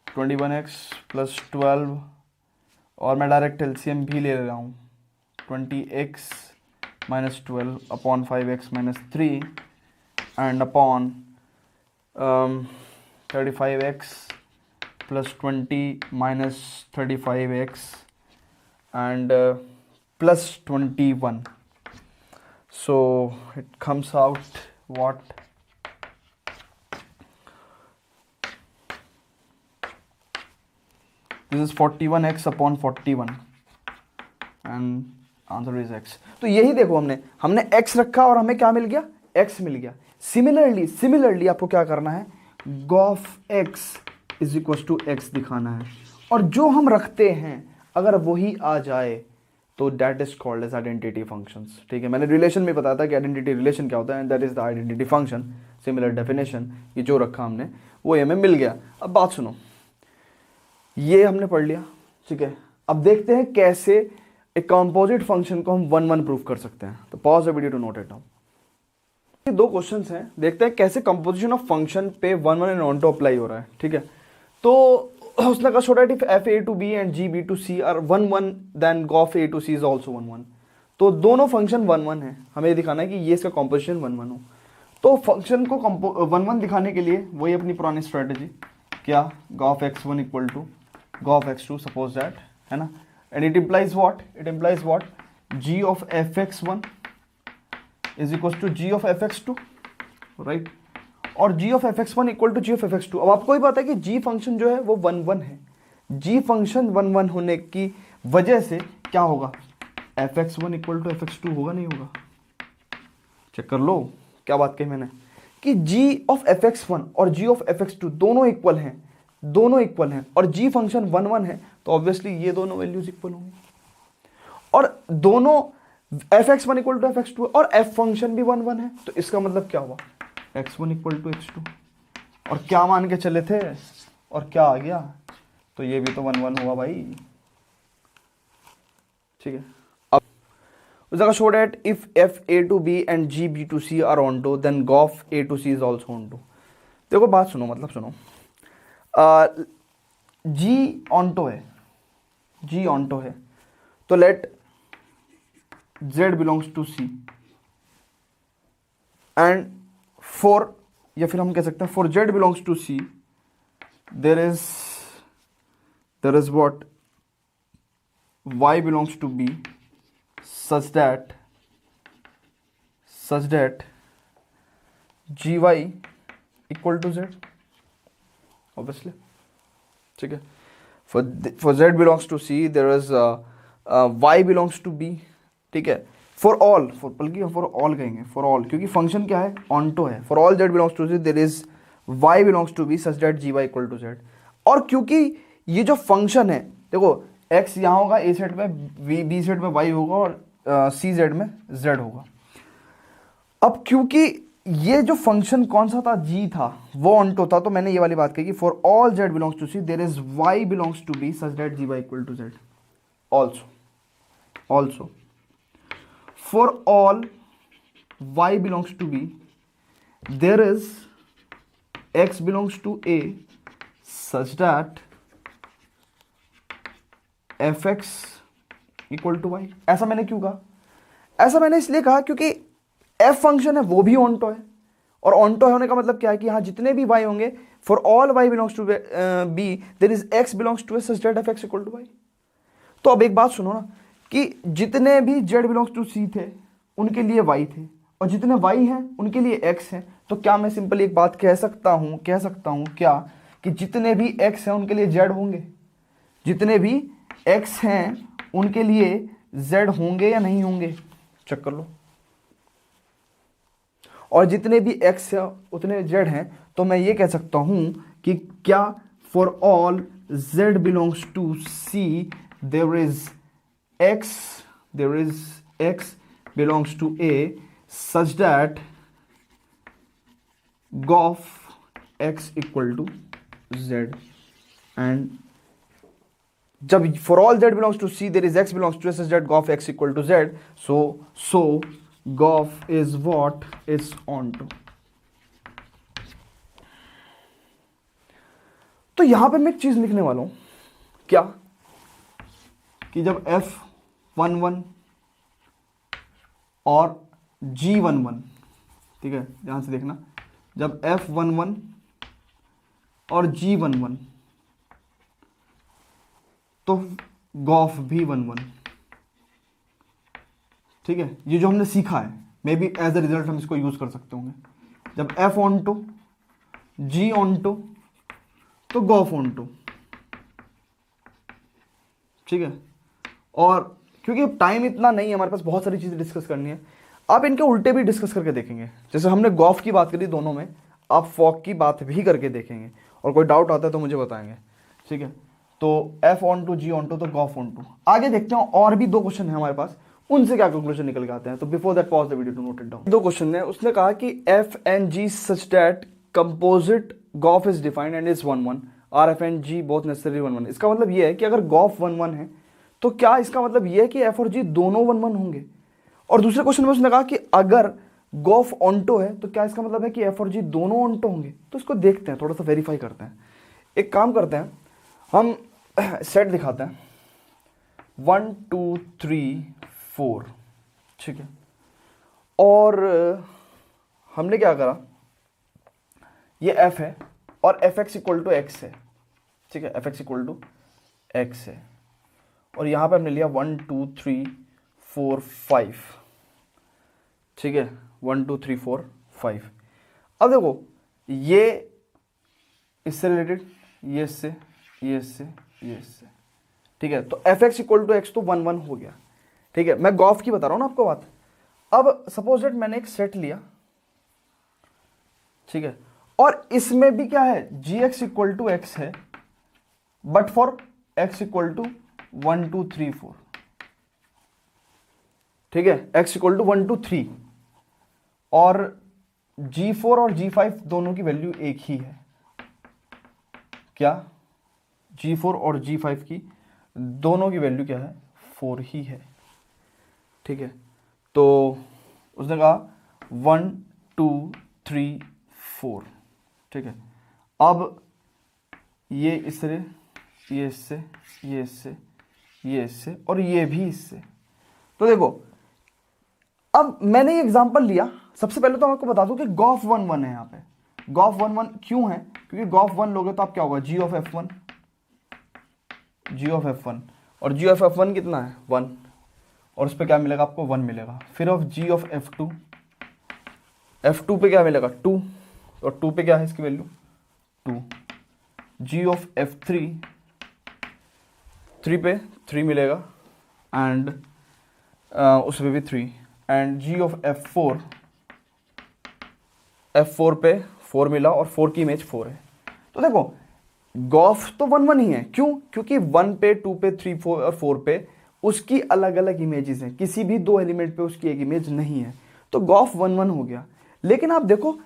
21x प्लस 12 और मैं डायरेक्ट एलसीएम भी ले रहा हूँ। 20x minus 12 upon 5x minus 3 and upon 35x plus 20 minus 35x and plus 21. So it comes out what? This is 41x upon 41 and answer is x। तो यही देखो, हमने x रखा और हमें क्या मिल गया, x मिल गया। सिमिलरली आपको क्या करना है, gof x is equal to x दिखाना है और जो हम रखते हैं अगर वही आ जाए तो that is called as identity functions. ठीक है, मैंने रिलेशन में बताया था कि आइडेंटिटी रिलेशन क्या होता है, that is the identity function. Similar definition, ये जो रखा हमने वो हमें मिल गया। अब बात सुनो, ये हमने पढ़ लिया। ठीक है, अब देखते हैं कैसे एक कंपोजिट फंक्शन को हम 1-1 प्रूफ कर सकते हैं। तो pause the video to note it down. ये 2 क्वेश्चंस हैं, देखते हैं कैसे कंपोजिशन ऑफ फंक्शन पे 1-1 एंड ऑन टू अप्लाई हो रहा है। ठीक है, तो उसने कहा so that if f A to B and g B to C are 1-1 then gof A to C is also 1-1। तो दोनों फंक्शन 1-1 है, हमें ये दिखाना है कि ये इसका कॉम्पोजिशन 1-1 हो। तो फंक्शन को 1-1 दिखाने के लिए वही अपनी पुरानी स्ट्रेटेजी, क्या, gof x1 equal to gof x2, suppose that, है ना। And it implies what, g of fx1 is equal to g of fx2, right. और g of fx1 equal to g of fx2। अब आपको ही पता है कि g फंक्शन जो है वो 1-1 है। g फंक्शन 1-1 होने की वजह से क्या होगा, fx1 इक्वल टू fx2 होगा, नहीं होगा? चेक कर लो क्या बात कही मैंने, कि g ऑफ fx1 और g ऑफ fx2 दोनों इक्वल हैं और g फंक्शन 1-1 है, तो ऑब्वियसली ये दोनों वैल्यूज इक्वल होंगी। और दोनों fx1 इक्वल टू fx2 और f फंक्शन भी 1-1 है, तो इसका मतलब क्या हुआ, x1 इक्वल टू x2। और क्या मान के चले थे और क्या आ गया, तो तो ये भी तो 1 1 हुआ भाई, ठीक है। अब उस जगह show that if f A to B and g B to C are onto then gof A to C is also onto. देखो बात सुनो, मतलब सुनो, जी ऑन्टो है, जी ऑन्टो है, तो let z belongs to c and for, या फिर हम कह सकते हैं for z belongs to c there is what y belongs to b such that gy equal to z, obviously, ठीक है। for z belongs to c there is y belongs to b, ठीक है। for all, बल्कि for all कहेंगे, for all, क्योंकि फंक्शन क्या है, onto है। for all z belongs to c there is y belongs to b such that gy equal to z। और क्योंकि ये जो फंक्शन है, देखो x यहाँ होगा a सेट में, b सेट में y होगा, और c z में z होगा। अब क्योंकि ये जो फंक्शन कौन सा था, g था, वो ऑन्टो था, तो मैंने ये वाली बात कही कि for all z belongs to c there is y belongs to b such that gy equal to z। Also for all y belongs to b there is x belongs to a such that fx equal to y। ऐसा मैंने क्यों कहा? ऐसा मैंने इसलिए कहा क्योंकि f फंक्शन है वो भी ऑन्टो है, और ऑन्टो होने का मतलब क्या है कि हाँ जितने भी y होंगे, for all y belongs to b there is x belongs to a such that fx equal to y। तो अब एक बात सुनो ना, कि जितने भी z बिलोंग्स टू c थे उनके लिए y थे, और जितने y हैं उनके लिए x हैं। तो क्या मैं सिंपली एक बात कह सकता हूँ क्या, कि जितने भी x हैं उनके लिए z होंगे, जितने भी x हैं उनके लिए z होंगे या नहीं होंगे? चेक कर लो। और जितने भी x है उतने z हैं, तो मैं ये कह सकता हूं कि क्या for all z belongs to c there is x belongs to a such that gof x equal to z। And जब for all z belongs to c there is x belongs to a such that gof x equal to z, so gof is what is onto. तो यहां पे मैं एक चीज लिखने वाला हूं, क्या, कि जब f11 और g11, ठीक है, ध्यान से देखना, जब f11 और g11 तो गॉफ भी 11, ठीक है। ये जो हमने सीखा है, maybe as a result हम इसको यूज कर सकते होंगे। जब f onto, g onto, तो गॉफ ऑन टू, ठीक है। और क्योंकि टाइम इतना नहीं है हमारे पास, बहुत सारी चीजें डिस्कस करनी है, आप इनके उल्टे भी डिस्कस करके देखेंगे। जैसे हमने गॉफ की बात करी दोनों में, आप फॉग की बात भी करके देखेंगे, और कोई डाउट आता है तो मुझे बताएंगे, ठीक है। तो f onto, g onto, तो गॉफ ऑन टू। आगे देखते हैं, और भी 2 क्वेश्चन है हमारे पास, उनसे क्या कंक्लूजन निकल के आते हैं। तो before that pause the video to note it down. 2 question है, उसने कहा कि f and g such that composite gof is defined and is 1 1, are f and g both necessary 1 1। इसका मतलब ये है कि अगर गॉफ 1 1 है तो क्या इसका मतलब ये है कि f और g दोनों 1 1 होंगे? और दूसरे क्वेश्चन में उसने कहा कि अगर गॉफ ऑन्टो है तो क्या इसका मतलब है कि f और g दोनों ऑन्टो होंगे? तो इसको देखते हैं, थोड़ा सा वेरीफाई करते हैं। एक काम करते हैं, हम सेट दिखाते हैं 1 2 3 4, ठीक है। और हमने क्या करा, ये f है और fx इक्वल टू x है, ठीक है, fx इक्वल टू x है, और यहां पे हमने लिया 1 2 3 4 5, ठीक है, 1 2 3 4 5। अब देखो, ये इससे रिलेटेड, ये इससे, ये इससे, ये इससे, ठीक है। तो fx इक्वल टू x तो 1 1 हो गया, ठीक है। मैं गॉफ की बता रहा हूं ना आपको बात। अब सपोज दैट मैंने एक सेट लिया, ठीक है, और इसमें भी क्या है, gx इक्वल टू x है, but for x equal to 1 2 3 4, ठीक है, x इक्वल टू 1 2 3, और g4 और g5 दोनों की वैल्यू एक ही है। क्या G4 और G5 की दोनों की वैल्यू क्या है, 4 ही है। ठीक है, तो उसने कहा 1 2 3 4। ठीक है, अब ये इससे, ये इससे, ये इससे, ये इससे और ये भी इससे। तो देखो, अब मैंने ये एग्जांपल लिया। सबसे पहले तो आपको बता दूं कि गॉफ 1 1 है यहाँ पे। गॉफ 1 1 क्यों है, क्योंकि गॉफ 1 लोगे तो आप क्या होगा, जी of F1, ji of F1, और जी ऑफ F1 कितना है 1, और उस पर क्या मिलेगा आपको 1 मिलेगा। फिर of g of F2, F2 पे क्या मिलेगा 2, और 2 पे क्या है इसकी वैल्यू 2। जी ऑफ F3, 3 पे 3 मिलेगा, एंड उस पे भी 3, and ji of F4, F4 पे 4 मिला और 4 की इमेज 4 है। तो देखो गॉफ तो 1 1 ही है, क्यों, क्योंकि 1 पे 2 पे 3 4 और 4 पे उसकी अलग अलग इमेजेस हैं, किसी भी दो एलिमेंट पे उसकी एक इमेज नहीं है, तो गॉफ 1 1 हो गया। लेकिन आप देखो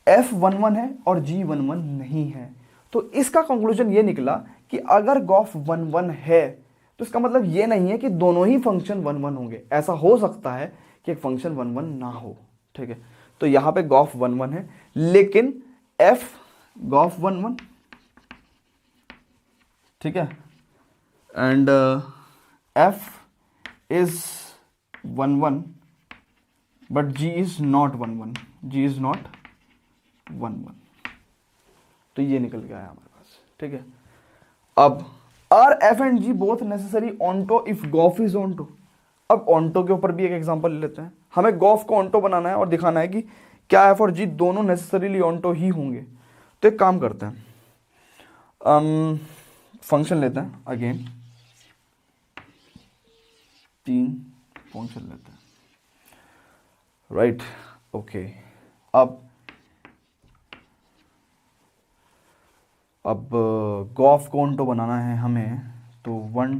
F1 1 है और G1 1 नहीं है, तो इसका कंक्लूजन ये निकला कि अगर गॉफ 1 1 है तो इसका मतलब ये नहीं है कि दोनों ही फंक्शन 1 1 होंगे। ऐसा हो सकता है कि एक फंक्शन 1 1 ना हो। ठीक है, तो यहां पे गॉफ 1 1 है, लेकिन F गॉफ 1 1, ठीक है, and F is 1 1 but G is not 1 1, G is not 1 1। तो ये निकल गया है हमारे पास। ठीक है, अब are f and g both necessary onto if gof is onto. अब ऑन्टो के ऊपर भी एक एग्जांपल ले लेते हैं। हमें गॉफ को ऑन्टो बनाना है और दिखाना है कि क्या एफ और जी दोनों नेसेसरीली ऑन्टो ही होंगे। तो एक काम करते हैं, फंक्शन लेते हैं, अगेन 3 फंक्शन लेते हैं, राइट। ओके, अब गॉफ को ऑन्टो बनाना है हमें, तो 1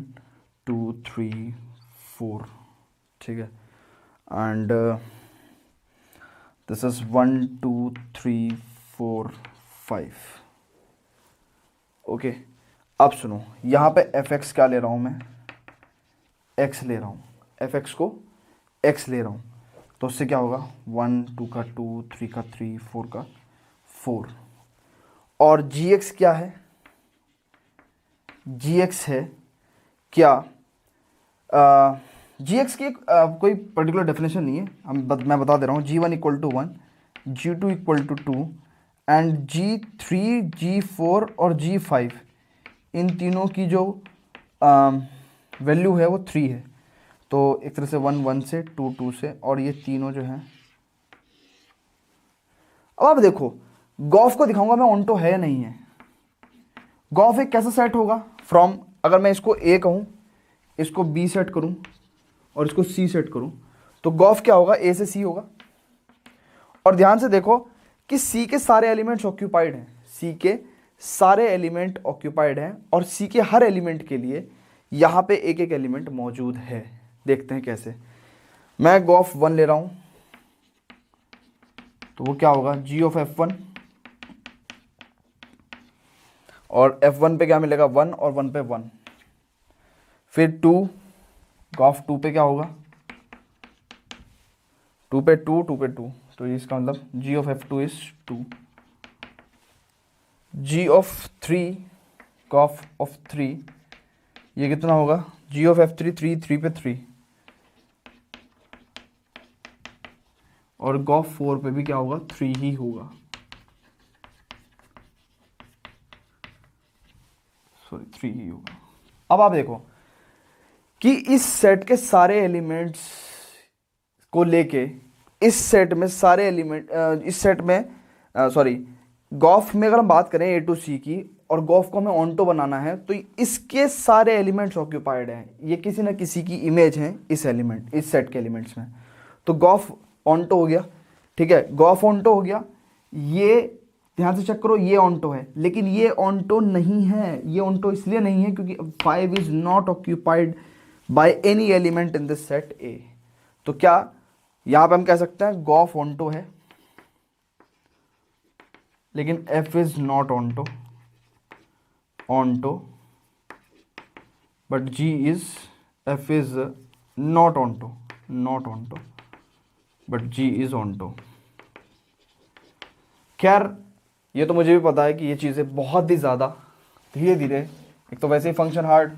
2 3 4, ठीक है, एंड दिस इज 1 2 3 4 5। ओके, अब सुनो, यहाँ पे एफ एक्स क्या ले रहा हूँ मैं, एक्स ले रहा हूँ, एफ एक्स को एक्स ले रहा हूँ, तो उससे क्या होगा 1 2 का 2 3 का 3 4 का 4। और जी एक्स क्या है, जी एक्स है क्या, जी एक्स की कोई पर्टिकुलर डेफिनेशन नहीं है, मैं बता दे रहा हूँ। G1 equal to 1, G2 equal to 2, and G3 G4 और G5 इन तीनों की जो वैल्यू है वो 3 है। तो एक तरह से 1 1 से 2 2 से, और ये तीनों जो हैं। अब आप देखो, गॉफ को दिखाऊंगा मैं ऑन्टो है या नहीं है। गॉफ एक कैसा सेट होगा, फ्रॉम, अगर मैं इसको ए कहूँ, इसको बी सेट करूँ और इसको सी सेट करूँ, तो गॉफ क्या होगा, ए से सी होगा। और ध्यान से देखो कि सी के सारे एलिमेंट्स ऑक्यूपाइड हैं, सी के सारे एलिमेंट ऑक्यूपाइड हैं, और सी के हर एलिमेंट के लिए यहाँ पे एक एक एलिमेंट मौजूद है। देखते हैं कैसे। मैं गॉफ 1 ले रहा हूँ, तो वो क्या होगा, जी ऑफ F1, और F1 पे क्या मिलेगा 1, और 1 पे 1। फिर 2, गॉफ 2 पे क्या होगा, 2 पे 2, 2 पे 2, तो इसका मतलब g of F2 is 2। G of 3, gof of 3, ये कितना होगा, जी ऑफ F3 3, 3 पे 3, और गॉफ 4 पे भी क्या होगा, 3 ही होगा, सॉरी 3 ही होगा। अब आप देखो कि इस सेट के सारे एलिमेंट्स को लेके, इस सेट में सारे एलिमेंट, इस सेट में सॉरी गॉफ में अगर हम बात करें ए टू सी की, और गॉफ को हमें ऑन्टो बनाना है, तो इसके सारे एलिमेंट्स ऑक्यूपाइड हैं, ये किसी ना किसी की इमेज है इस एलिमेंट, इस सेट के एलिमेंट्स में। तो गॉफ ऑन्टो हो गया, ठीक है, गॉफ ऑन्टो हो गया। ये ध्यान से चेक करो, ये ऑन्टो है, लेकिन ये ऑन्टो नहीं है। ये ऑन्टो इसलिए नहीं है क्योंकि 5 is not occupied by any element in this set ए। तो क्या यहां पे हम कह सकते हैं गॉफ ऑन्टो है, लेकिन F is not onto, onto but G is F is not onto, but G is onto. खैर ये तो मुझे भी पता है कि ये चीज़ें बहुत ही ज़्यादा धीरे धीरे, एक तो वैसे ही फंक्शन हार्ड,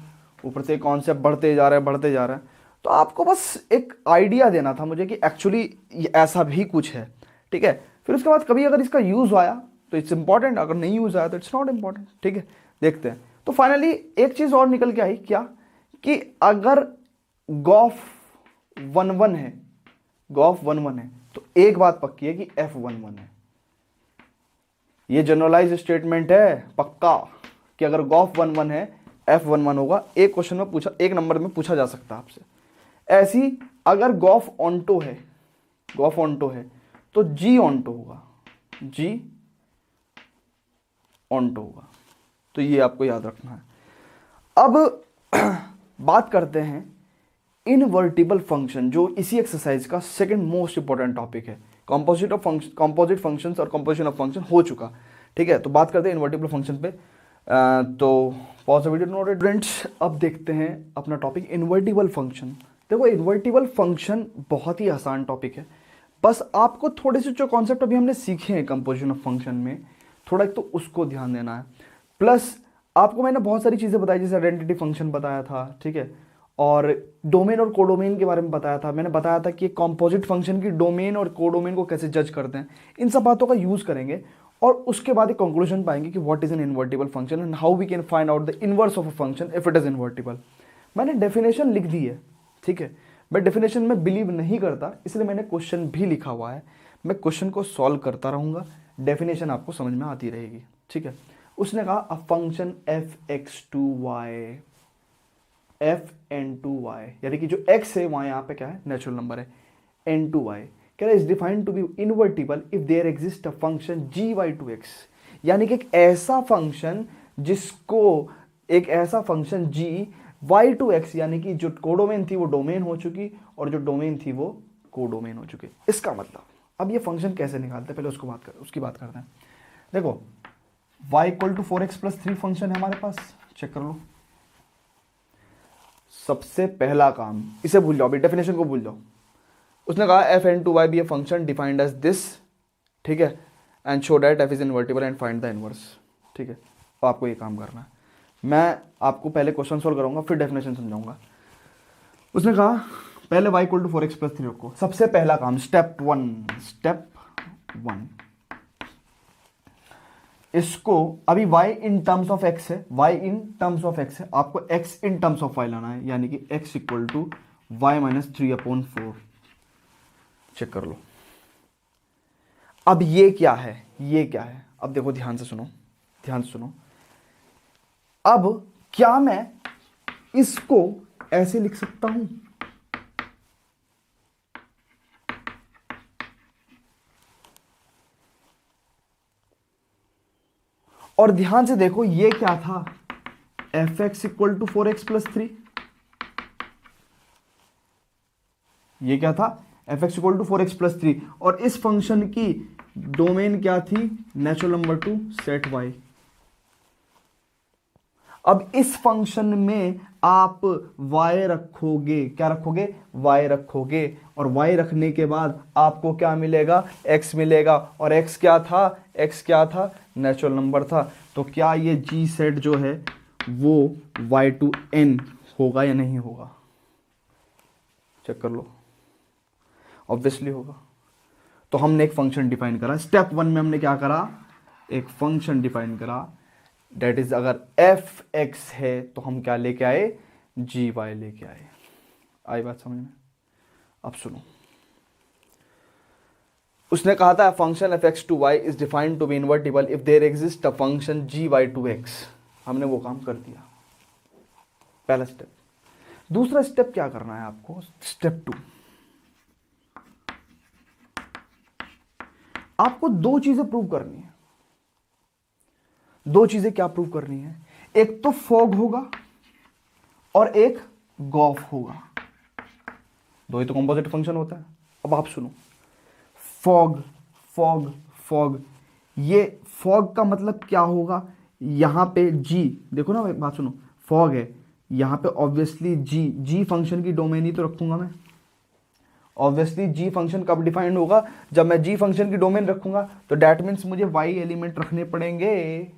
ऊपर से कॉन्सेप्ट बढ़ते जा रहा है, तो आपको बस एक आइडिया देना था मुझे कि एक्चुअली ऐसा भी कुछ है, ठीक है. फिर उसके बाद कभी अगर इसका यूज़ आया तो इट्स इंपॉर्टेंट, अगर नहीं यूज़ आया तो इट्स नॉट इंपॉर्टेंट, ठीक है. देखते हैं. तो फाइनली एक चीज़ और निकल के आई, क्या कि अगर गॉफ 1 1 है, तो एक बात पक्की है कि F 1 1 है. ये जनरलाइज स्टेटमेंट है पक्का कि अगर गॉफ 1 1 है, F 1 1 होगा. एक क्वेश्चन में पूछा, एक नंबर में पूछा जा सकता है आपसे. ऐसी अगर गॉफ ऑन्टो है, तो G ऑन्टो होगा. तो ये आपको याद रखना है. अब बात करते हैं इनवर्टिबल फंक्शन, जो इसी एक्सरसाइज का सेकंड मोस्ट इंपॉर्टेंट टॉपिक है. कंपोजिट फंक्शंस और कंपोजिशन ऑफ फंक्शन हो चुका, ठीक है. तो बात करते हैं इनवर्टिबल फंक्शन पे. तो pause the video, note it friends. अब देखते हैं अपना टॉपिक इनवर्टिबल फंक्शन. देखो इनवर्टिबल फंक्शन बहुत ही आसान टॉपिक है. बस आपको थोड़े से जो कॉन्सेप्ट अभी हमने सीखे हैं कंपोजिशन ऑफ फंक्शन में, थोड़ा एक तो उसको ध्यान देना है. प्लस आपको मैंने बहुत सारी चीज़ें बताई, जैसे आइडेंटिटी फंक्शन बताया था, ठीक है, और डोमेन और कोडोमेन के बारे में बताया था. मैंने बताया था कि कंपोजिट फंक्शन की डोमेन और कोडोमेन को कैसे जज करते हैं. इन सब बातों का यूज़ करेंगे और उसके बाद एक कंक्लूजन पाएंगे कि what is an invertible function and how we can find out the inverse of a function if it is invertible. मैंने डेफिनेशन लिख दी है, ठीक है. मैं डेफिनेशन में बिलीव नहीं करता, इसलिए मैंने क्वेश्चन भी लिखा हुआ है. मैं क्वेश्चन को सॉल्व करता रहूँगा, डेफिनेशन आपको समझ में आती रहेगी, ठीक है. उसने कहा a function f n2 y, यानी कि जो x है वहाँ यहाँ पे क्या है, नेचुरल नंबर है, n2 y. कह रहा है is defined to be invertible if there exist a function gy/2x, यानी कि एक ऐसा फंक्शन gy/2x, यानी कि जो कोडोमेन थी वो डोमेन हो चुकी और जो डोमेन थी वो कोडोमेन हो चुकी. इसका मतलब अब ये फंक्शन कैसे निकालते हैं, पहले उसकी बात करते हैं. देखो y = 4x+3 फंक्शन है हमारे पास, चेक कर लो. सबसे पहला काम, इसे भूल जाओ, अभी डेफिनेशन को भूल जाओ. उसने कहा f n2y be a function defined as this, ठीक है, and show that f is invertible and find the inverse, ठीक है. तो आपको ये काम करना है. मैं आपको पहले क्वेश्चन सॉल्व कराऊंगा, फिर डेफिनेशन समझाऊंगा. उसने कहा पहले y = 4x+3 रखो. सबसे पहला काम, स्टेप वन, इसको अभी y in terms of x है, आपको x in terms of y लाना है, यानी कि x = y - 3/4. चेक कर लो. अब ये क्या है, अब देखो ध्यान से सुनो. अब क्या मैं इसको ऐसे लिख सकता हूं, और ध्यान से देखो ये क्या था, fx = 4x+3. ये क्या था, fx = 4x+3, और इस फंक्शन की डोमेन क्या थी, नेचुरल नंबर 2 सेट y. अब इस फंक्शन में आप y रखोगे, क्या रखोगे, y रखोगे, और y रखने के बाद आपको क्या मिलेगा, x मिलेगा, और x क्या था, नेचुरल नंबर था. तो क्या ये g सेट जो है वो y/n होगा या नहीं होगा, चेक कर लो. ऑब्वियसली होगा. तो हमने एक फंक्शन डिफाइन करा. स्टेप 1 में हमने क्या करा, एक फंक्शन डिफाइन करा, डेट इज अगर f(x) है तो हम क्या लेके आए, gy लेके आए. आई बात समझ में. अब सुनो, उसने कहा था function f(x)(y) is defined to be invertible if there exist a function gy/2x. हमने वो काम कर दिया, पहला स्टेप. दूसरा स्टेप क्या करना है आपको, स्टेप 2. आपको दो चीजें प्रूव करनी है. दो चीजें क्या प्रूव करनी है, एक तो फॉग होगा और एक गॉफ होगा. दो ही तो कंपोजिट फंक्शन होता है. अब आप सुनो, फॉग, ये फॉग का मतलब क्या होगा, यहां पे जी देखो ना, बात सुनो, फॉग है, यहाँ पे ऑब्वियसली जी फंक्शन की डोमेन ही तो रखूंगा मैं। ऑब्वियसली जी फंक्शन कब डिफाइंड होगा, जब मैं जी फंक्शन की डोमेन रखूंगा, तो डैट मीन्स मुझे वाई एलिमेंट रखने पड़ेंगे,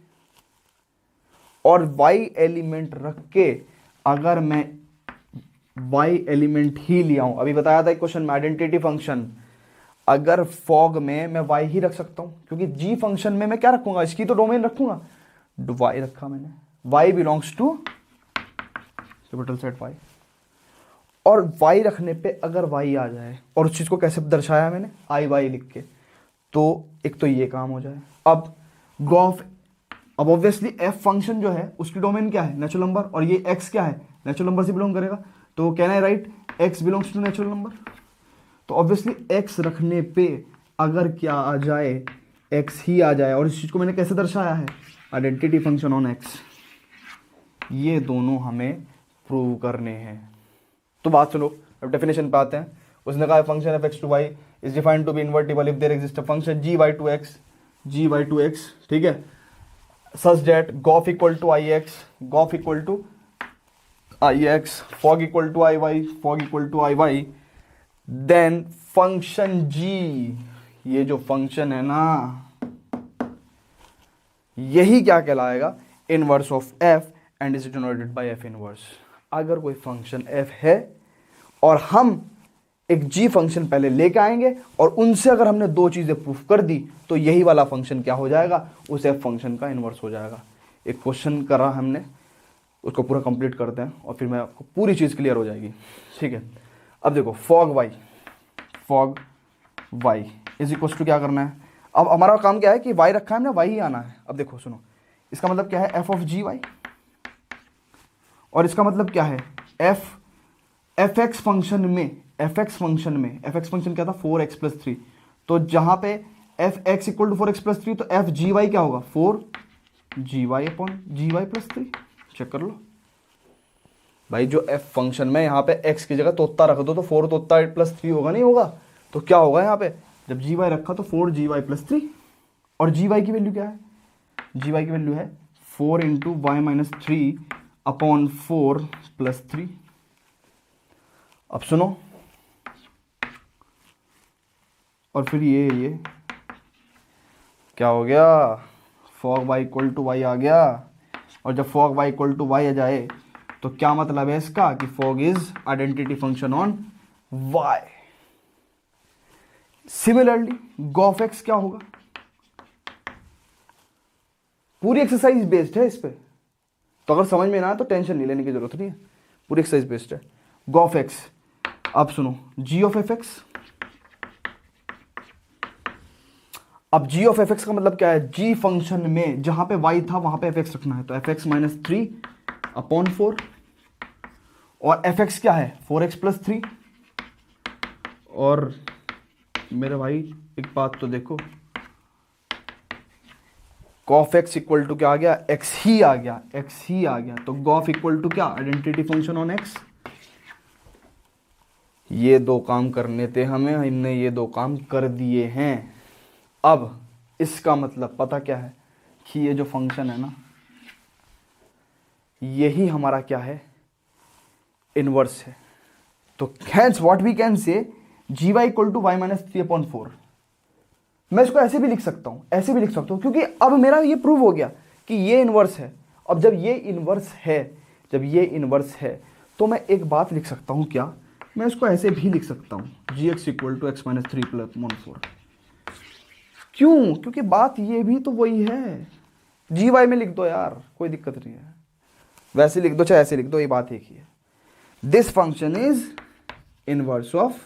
और वाई एलिमेंट रख के अगर मैं वाई एलिमेंट ही लिया हूं, अभी बताया था एक क्वेश्चन में आइडेंटिटी फंक्शन, अगर फॉग में मैं वाई ही रख सकता हूं, क्योंकि जी फंक्शन में मैं क्या रखूंगा, इसकी तो डोमेन रखूंगा, वाई रखा मैंने, y belongs to capital set Y, और वाई रखने पे अगर वाई आ जाए, और उस चीज को कैसे दर्शाया मैंने, आई वाई लिख के, तो एक तो ये काम हो जाए। अब गॉफ, अब ऑब्वियसली एफ फंक्शन जो है उसकी डोमेन क्या है, नेचुरल नंबर, और ये एक्स क्या है, नेचुरल नंबर से बिलोंग करेगा, तो can I write x belongs to natural number. तो ऑब्वियसली एक्स रखने पे अगर क्या आ जाए, एक्स ही आ जाए, और इस चीज को मैंने कैसे दर्शाया है, आइडेंटिटी फंक्शन ऑन एक्स। ये दोनों हमें प्रूव करने हैं। तो बात सुनो, अब डेफिनेशन पे आते हैं। उसने कहा function f x to y is defined to be invertible if there exist a function g y to x, ठीक है, such that gof equal to I x, gof equal to I x, fog equal to I y, fog equal to I y, then function g, ये जो फंक्शन है ना, यही क्या कहलाएगा, inverse of f and is denoted by f inverse. अगर कोई फंक्शन एफ है और हम एक जी फंक्शन पहले लेके आएंगे और उनसे अगर हमने दो चीजें प्रूफ कर दी, तो यही वाला फंक्शन क्या हो जाएगा, उस एफ फंक्शन का इनवर्स हो जाएगा। एक क्वेश्चन करा हमने, उसको पूरा कंप्लीट करते हैं और फिर मैं आपको पूरी चीज क्लियर हो जाएगी, ठीक है। अब देखो fog y is equal to क्या करना है, अब हमारा काम क्या है कि वाई रखा है हमने, वाई ही आना है। अब देखो सुनो, इसका मतलब क्या है, एफ ऑफ जी वाई, और इसका मतलब क्या है, एफ एक्स फंक्शन में, एफ एक्स फंक्शन क्या था, 4x प्लस 3, तो जहां पे f x equal to 4x plus 3, तो एफ जी वाई क्या होगा, 4 upon g y plus 3। Check कर लो भाई, जो एफ फंक्शन में यहाँ पे x की जगह तोता रख दो तो 4 तोता प्लस 3 होगा, नहीं होगा, तो क्या होगा यहाँ पे, जब जी वाई रखा तो 4 प्लस 3, और जी वाई की वैल्यू क्या है, जी वाई की वैल्यू है 4 into y minus 3 upon 4 plus 3। अब सुनो, और फिर ये क्या हो गया, fog y equal to y आ गया, और जब fog y equal to y आ जाए तो क्या मतलब है इसका, कि fog is identity function on y. Similarly gof x क्या होगा, पूरी एक्सरसाइज बेस्ड है इस पे, तो अगर समझ में ना आए तो टेंशन नहीं लेने की जरूरत नहीं है, पूरी एक्सरसाइज बेस्ड है। गॉफ एक्स, अब सुनो, जी ऑफ एफ एक्स, अब जी ऑफ एफ एक्स का मतलब क्या है, जी फंक्शन में जहां पे वाई था वहां पे एफ एक्स रखना है, तो एफ एक्स माइनस 3 अपॉन 4, और एफ एक्स क्या है, 4x प्लस 3, और मेरे भाई एक बात तो देखो, गॉफ एक्स इक्वल टू क्या आ गया, एक्स ही आ गया, तो गॉफ इक्वल टू क्या, आइडेंटिटी फंक्शन ऑन एक्स। ये दो काम करने थे हमें, हमने ये दो काम कर दिए हैं। अब इसका मतलब पता क्या है, कि ये जो फंक्शन है ना, यही हमारा क्या है, इनवर्स है। तो hence what we can say, g y equal to y minus 3 upon 4। मैं इसको ऐसे भी लिख सकता हूं, क्योंकि अब मेरा ये प्रूव हो गया कि ये इनवर्स है। अब जब ये इनवर्स है, तो मैं एक बात लिख सकता हूं, क्या, मैं इसको ऐसे भी लिख सकता हूं, g x equal to x minus 3 plus 4। क्यों, क्योंकि बात ये भी तो वही है, जी वाई में लिख दो यार, कोई दिक्कत नहीं है, वैसे लिख दो चाहे ऐसे लिख दो, ये बात एक ही है। This function is inverse of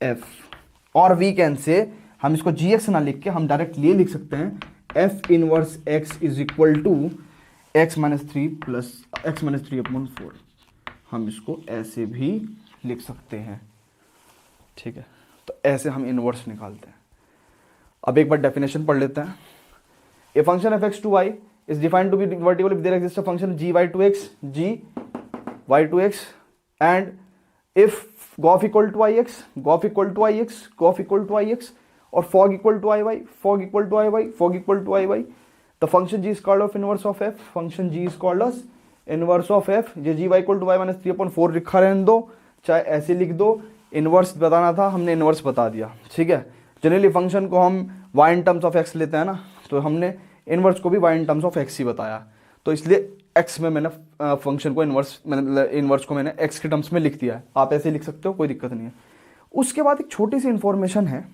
F, और वी कैन से, हम इसको जी एक्स ना लिख के हम डायरेक्ट ये लिख सकते हैं, f inverse x is equal to x minus 3 plus x minus 3 upon 4। हम इसको ऐसे भी लिख सकते हैं, ठीक है। तो ऐसे हम इनवर्स निकालते हैं। अब एक बार डेफिनेशन पढ़ लेते हैं। A function f x to y is defined to be invertible if there exist a function g y to x, and if gof equal to I x, और fog equal to I y, the function g is called of inverse of f, function g is called of inverse of f, ये g y equal to y minus 3/4 लिखा रहने दो, चाहे ऐसे लिख दो, इनवर्स बताना था हमने इनवर्स बता दिया, ठीक है। जनरली फंक्शन को हम y in terms of x लेते हैं ना, तो हमने इनवर्स को भी y in terms of x ही बताया, तो इसलिए x में मैंने फंक्शन को इनवर्स को मैंने x के टर्म्स में लिख दिया है। आप ऐसे लिख सकते हो, कोई दिक्कत नहीं है। उसके बाद एक छोटी सी इंफॉर्मेशन है,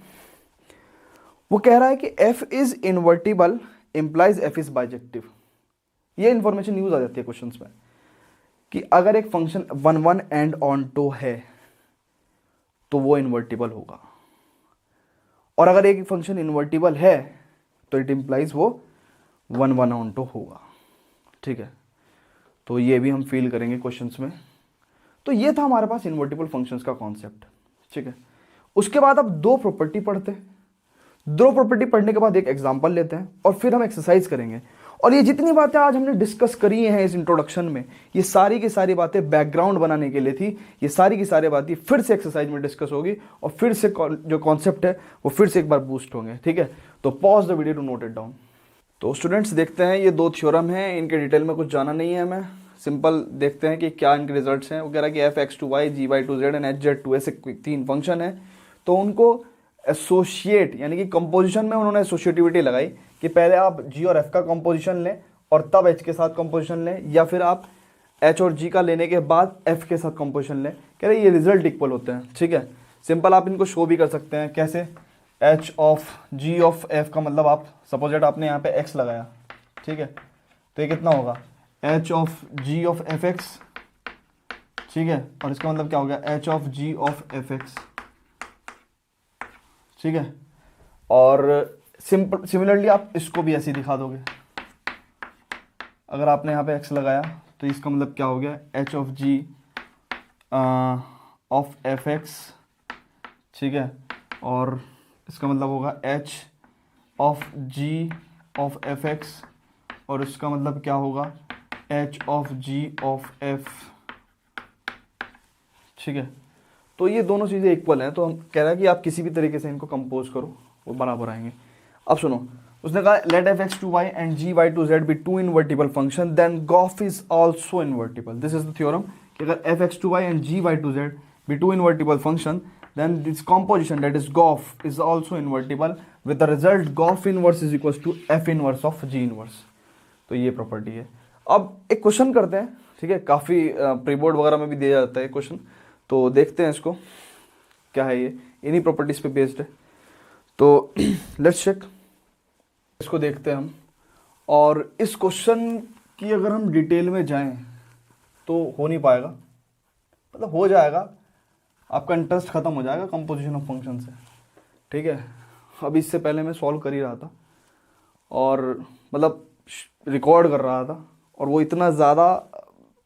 वो कह रहा है कि f is invertible implies f is bijective. ये इंफॉर्मेशन यूज आ जाती है क्वेश्चंस में कि अगर एक फंक्शन 1 1 एंड ऑन टू है तो वो इन्वर्टिबल होगा, और अगर एक फंक्शन इन्वर्टिबल है तो इट इम्प्लाइज वो 1 1 ऑन टू होगा, ठीक है। तो ये भी हम फील करेंगे क्वेश्चंस में। तो ये था हमारे पास इन्वर्टिबल फंक्शंस का कॉन्सेप्ट, ठीक है। उसके बाद अब दो प्रॉपर्टी पढ़ते हैं, दो प्रॉपर्टी पढ़ने के बाद एक एग्जांपल लेते हैं और फिर हम एक्सरसाइज करेंगे। और ये जितनी बातें आज हमने डिस्कस करी हैं इस इंट्रोडक्शन में, ये सारी की सारी बातें बैकग्राउंड बनाने के लिए थी। ये सारी की सारी बातें फिर से एक्सरसाइज में डिस्कस होगी और फिर से जो कॉन्सेप्ट है वो फिर से एक बार बूस्ट होंगे, ठीक है। तो pause the video to note it down. तो स्टूडेंट्स देखते हैं, ये दो थ्योरम हैं, इनके डिटेल में कुछ जाना नहीं है हमें, सिंपल देखते हैं कि क्या इनके रिजल्ट्स हैं। वो कह रहा है कि f x to y, g y to z and h z to, ऐसे 3 फंक्शन है। तो उनको एसोशिएट यानी कि कंपोजिशन में उन्होंने एसोशिएटिविटी लगाई कि पहले आप जी और एफ का कंपोजिशन लें और तब एच के साथ कंपोजिशन लें, या फिर आप एच और जी का लेने के बाद एफ के साथ कंपोजिशन लें। कह रहे ये रिजल्ट इक्वल होते हैं, ठीक है। सिंपल आप इनको शो भी कर सकते हैं, कैसे? H of g of f का मतलब आप सपोज दैट आपने यहाँ पे एक्स लगाया, ठीक है, तो ये कितना होगा? H of g of f x, ठीक है, और इसका मतलब क्या हो गया? H of g of f x, ठीक है। और सिंपल सिमिलरली आप इसको भी ऐसे ही दिखा दोगे। अगर आपने यहाँ पे x लगाया तो इसका मतलब क्या हो गया? h of g of f x, ठीक है, और इसका मतलब होगा h of g of f x, और इसका मतलब क्या होगा? h of g of f, ठीक है। तो ये दोनों चीज़ें इक्वल हैं, तो हम कह रहा है कि आप किसी भी तरीके से इनको कंपोज करो, वो बराबर आएंगे। अब सुनो, उसने कहा let f x to y and g y to z be two invertible function then gof is also invertible. This is the theorem कि अगर f x to y and g y to z be two invertible function then this composition that is GOF is also invertible with the result GOF inverse is equals to F inverse of G inverse। तो ये प्रॉपर्टी है। अब एक क्वेश्चन करते हैं, ठीक है, काफ़ी प्री बोर्ड वगैरह में भी दिया जाता है क्वेश्चन, तो देखते हैं इसको क्या है। ये इन्हीं प्रॉपर्टीज पे बेस्ड है, तो लेट्स चेक, इसको देखते हैं हम। और इस क्वेश्चन की अगर हम डिटेल में जाएं तो हो नहीं पाएगा, मतलब हो जाएगा, आपका इंटरेस्ट खत्म हो जाएगा कंपोजिशन ऑफ फंक्शन से, ठीक है। अभी इससे पहले मैं सॉल्व कर ही रहा था और मतलब रिकॉर्ड कर रहा था, और वो इतना ज़्यादा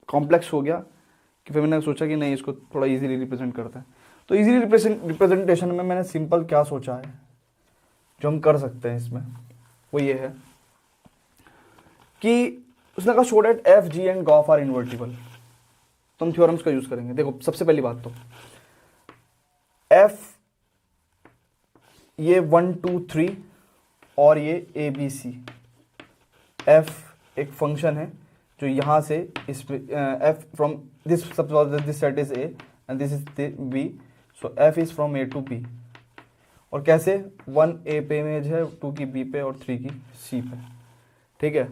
कॉम्प्लेक्स हो गया कि फिर मैंने सोचा कि नहीं, इसको थोड़ा इजीली रिप्रेजेंट करते हैं। तो इजीली रिप्रेजेंटेशन में मैंने सिंपल क्या सोचा है जो हम कर सकते हैं इसमें, वो ये है कि उसने कहा show that f g and gof are invertible. तो हम थ्योरम्स का यूज़ करेंगे। देखो, सबसे पहली बात तो एफ ये 1 2 3 और ये ए बी सी, एफ एक फंक्शन है जो यहाँ से इस f from this this set is A and this is B, so f is from A to B. और कैसे? 1 ए पे इमेज है, 2 की बी पे और 3 की सी पे, ठीक है।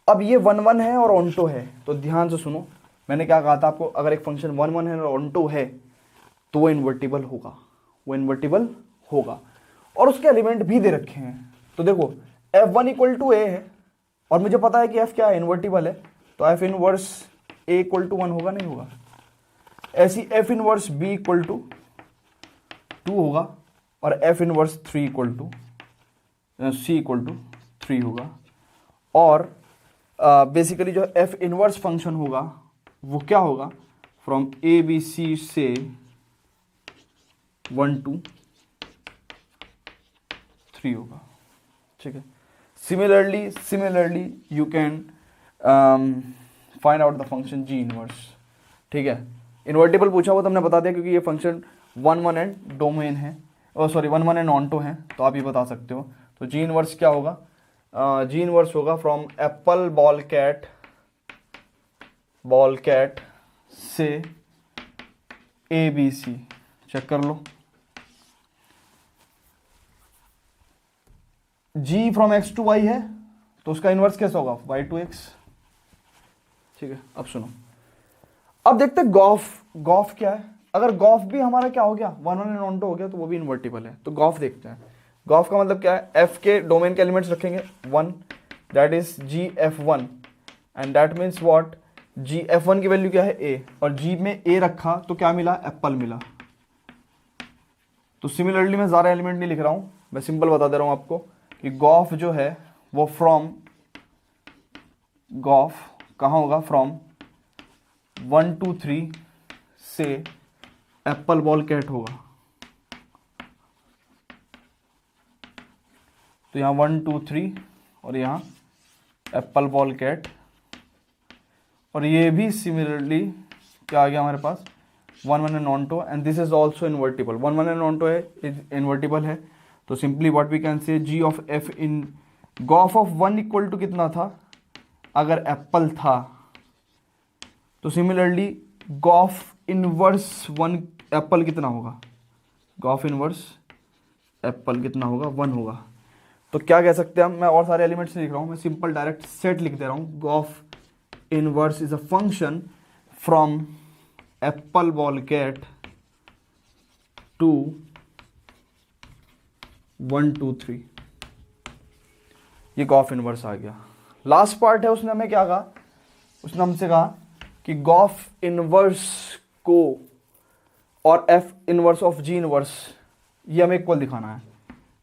अब ये 1 1 है और ऑन टू है, तो ध्यान से सुनो, मैंने क्या कहा था आपको, अगर एक फंक्शन 1 1 है और ऑन टू है तो वो इन्वर्टिबल होगा, वो इन्वर्टिबल होगा। और उसके एलिमेंट भी दे रखे हैं। तो देखो f1 इक्वल टू ए है और मुझे पता है कि f क्या है? इन्वर्टिबल है, तो f inverse a equal to 1 होगा, नहीं होगा? ऐसी f inverse b equal to 2 होगा और f inverse 3 equal to c equal to 3 होगा। और बेसिकली जो f इनवर्स फंक्शन होगा वो क्या होगा? फ्रॉम ए बी सी से 1 2 3 होगा, ठीक है। Similarly you can find out the function ji inverse, ठीक है। इन्वर्टिबल पूछा हुआ तो हमने बता दिया क्योंकि ये फंक्शन 1 1 एंड डोमेन है, सॉरी 1 1 एंड ऑन टू है, तो आप ये बता सकते हो। तो जी इनवर्स क्या होगा? जी इनवर्स होगा from apple ball cat ball cat से ए बी सी, चेक कर लो। g from x to y है तो उसका इनवर्स कैसा होगा, y टू x। ठीक है, अब सुनो, अब देखते हैं गॉफ क्या है। अगर गॉफ भी हमारा क्या हो गया, 1 1 and 2 हो गया तो वो भी इन्वर्टिबल है। तो गॉफ देखते हैं। गॉफ का मतलब क्या है, f के डोमेन के एलिमेंट्स रखेंगे 1, that is gf1 and that means what, gf1 की वैल्यू क्या है a, और g में a रखा तो क्या मिला, एप्पल मिला। तो सिमिलरली मैं ज़्यादा एलिमेंट नहीं लिख रहा हूं, मैं सिंपल बता दे रहा हूं आपको कि गॉफ जो है वो फ्रॉम, गॉफ कहाँ होगा, फ्रॉम 1 2 3 से एप्पल बॉल कैट होगा। तो यहाँ 1 2 3 और यहाँ एप्पल बॉल कैट, और ये भी सिमिलरली क्या आ गया हमारे पास, 1 1 and 2 and this is also invertible. 1 1 and 2 है, इन्वर्टिबल है। तो simply what we can say, g of f इन गॉफ ऑफ 1 इक्वल टू कितना था, अगर एप्पल था तो सिमिलरली गॉफ इनवर्स 1 एप्पल कितना होगा, गॉफ इनवर्स एप्पल कितना होगा, 1 होगा। तो क्या कह सकते हैं हम, मैं और सारे एलिमेंट्स लिख रहा हूँ, मैं सिंपल डायरेक्ट सेट लिख दे रहा हूँ। Gof inverse is a function from apple ball cat to 1 2 3, ये गॉफ इनवर्स आ गया। लास्ट पार्ट है, उसने हमें क्या कहा, उसने हमसे कहा कि गॉफ इनवर्स को और f inverse of g inverse ये हमें इक्वल दिखाना है।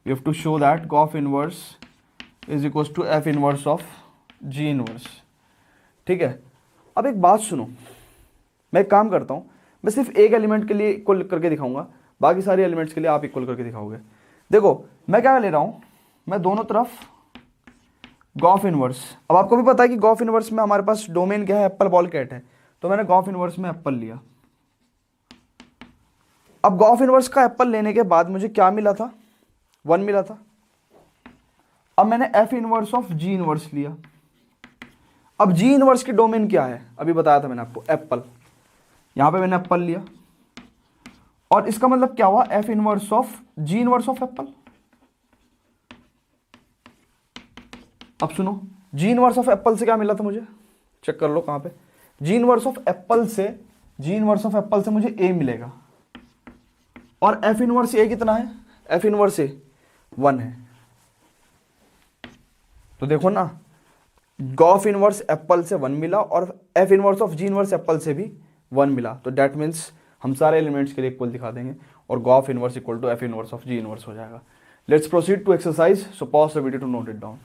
You have to show that gof inverse is equal to f inverse of g inverse. ठीक है, अब एक बात सुनो, मैं एक काम करता हूँ, मैं सिर्फ एक एलिमेंट के लिए इक्वल करके दिखाऊंगा, बाकी सारे एलिमेंट्स के लिए आप इक्वल करके दिखाओगे। देखो मैं क्या ले रहा हूँ, मैं दोनों तरफ गॉफ इनवर्स, अब आपको भी पता है कि गॉफ इनवर्स में हमारे पास डोमेन क्या है, एप्पल बॉल कैट है, तो मैंने गॉफ इनवर्स में एप्पल लिया। अब गॉफ इनवर्स का एप्पल लेने के बाद मुझे क्या मिला था, 1 मिला था। अब मैंने F inverse of g inverse लिया। अब जी इनवर्स की डोमेन क्या है, अभी बताया था मैंने आपको, एप्पल। यहां पे मैंने एप्पल लिया और इसका मतलब क्या हुआ, F inverse of g inverse of Apple. अब सुनो, जी इनवर्स ऑफ एप्पल से क्या मिला था मुझे, चेक कर लो कहां पे, जी इनवर्स ऑफ एप्पल से, जी इनवर्स ऑफ एप्पल से मुझे ए मिलेगा, और एफ इनवर्स ए कितना है, एफ इनवर्स ए 1 है। तो देखो ना, गॉफ इनवर्स एप्पल से 1 मिला और f inverse of g inverse Apple से भी 1 मिला। तो दैट मीन्स हम सारे एलिमेंट्स के लिए इक्वल दिखा देंगे और gof inverse equal to f inverse of g inverse हो जाएगा। Let's proceed to exercise, so pause the video to note it down.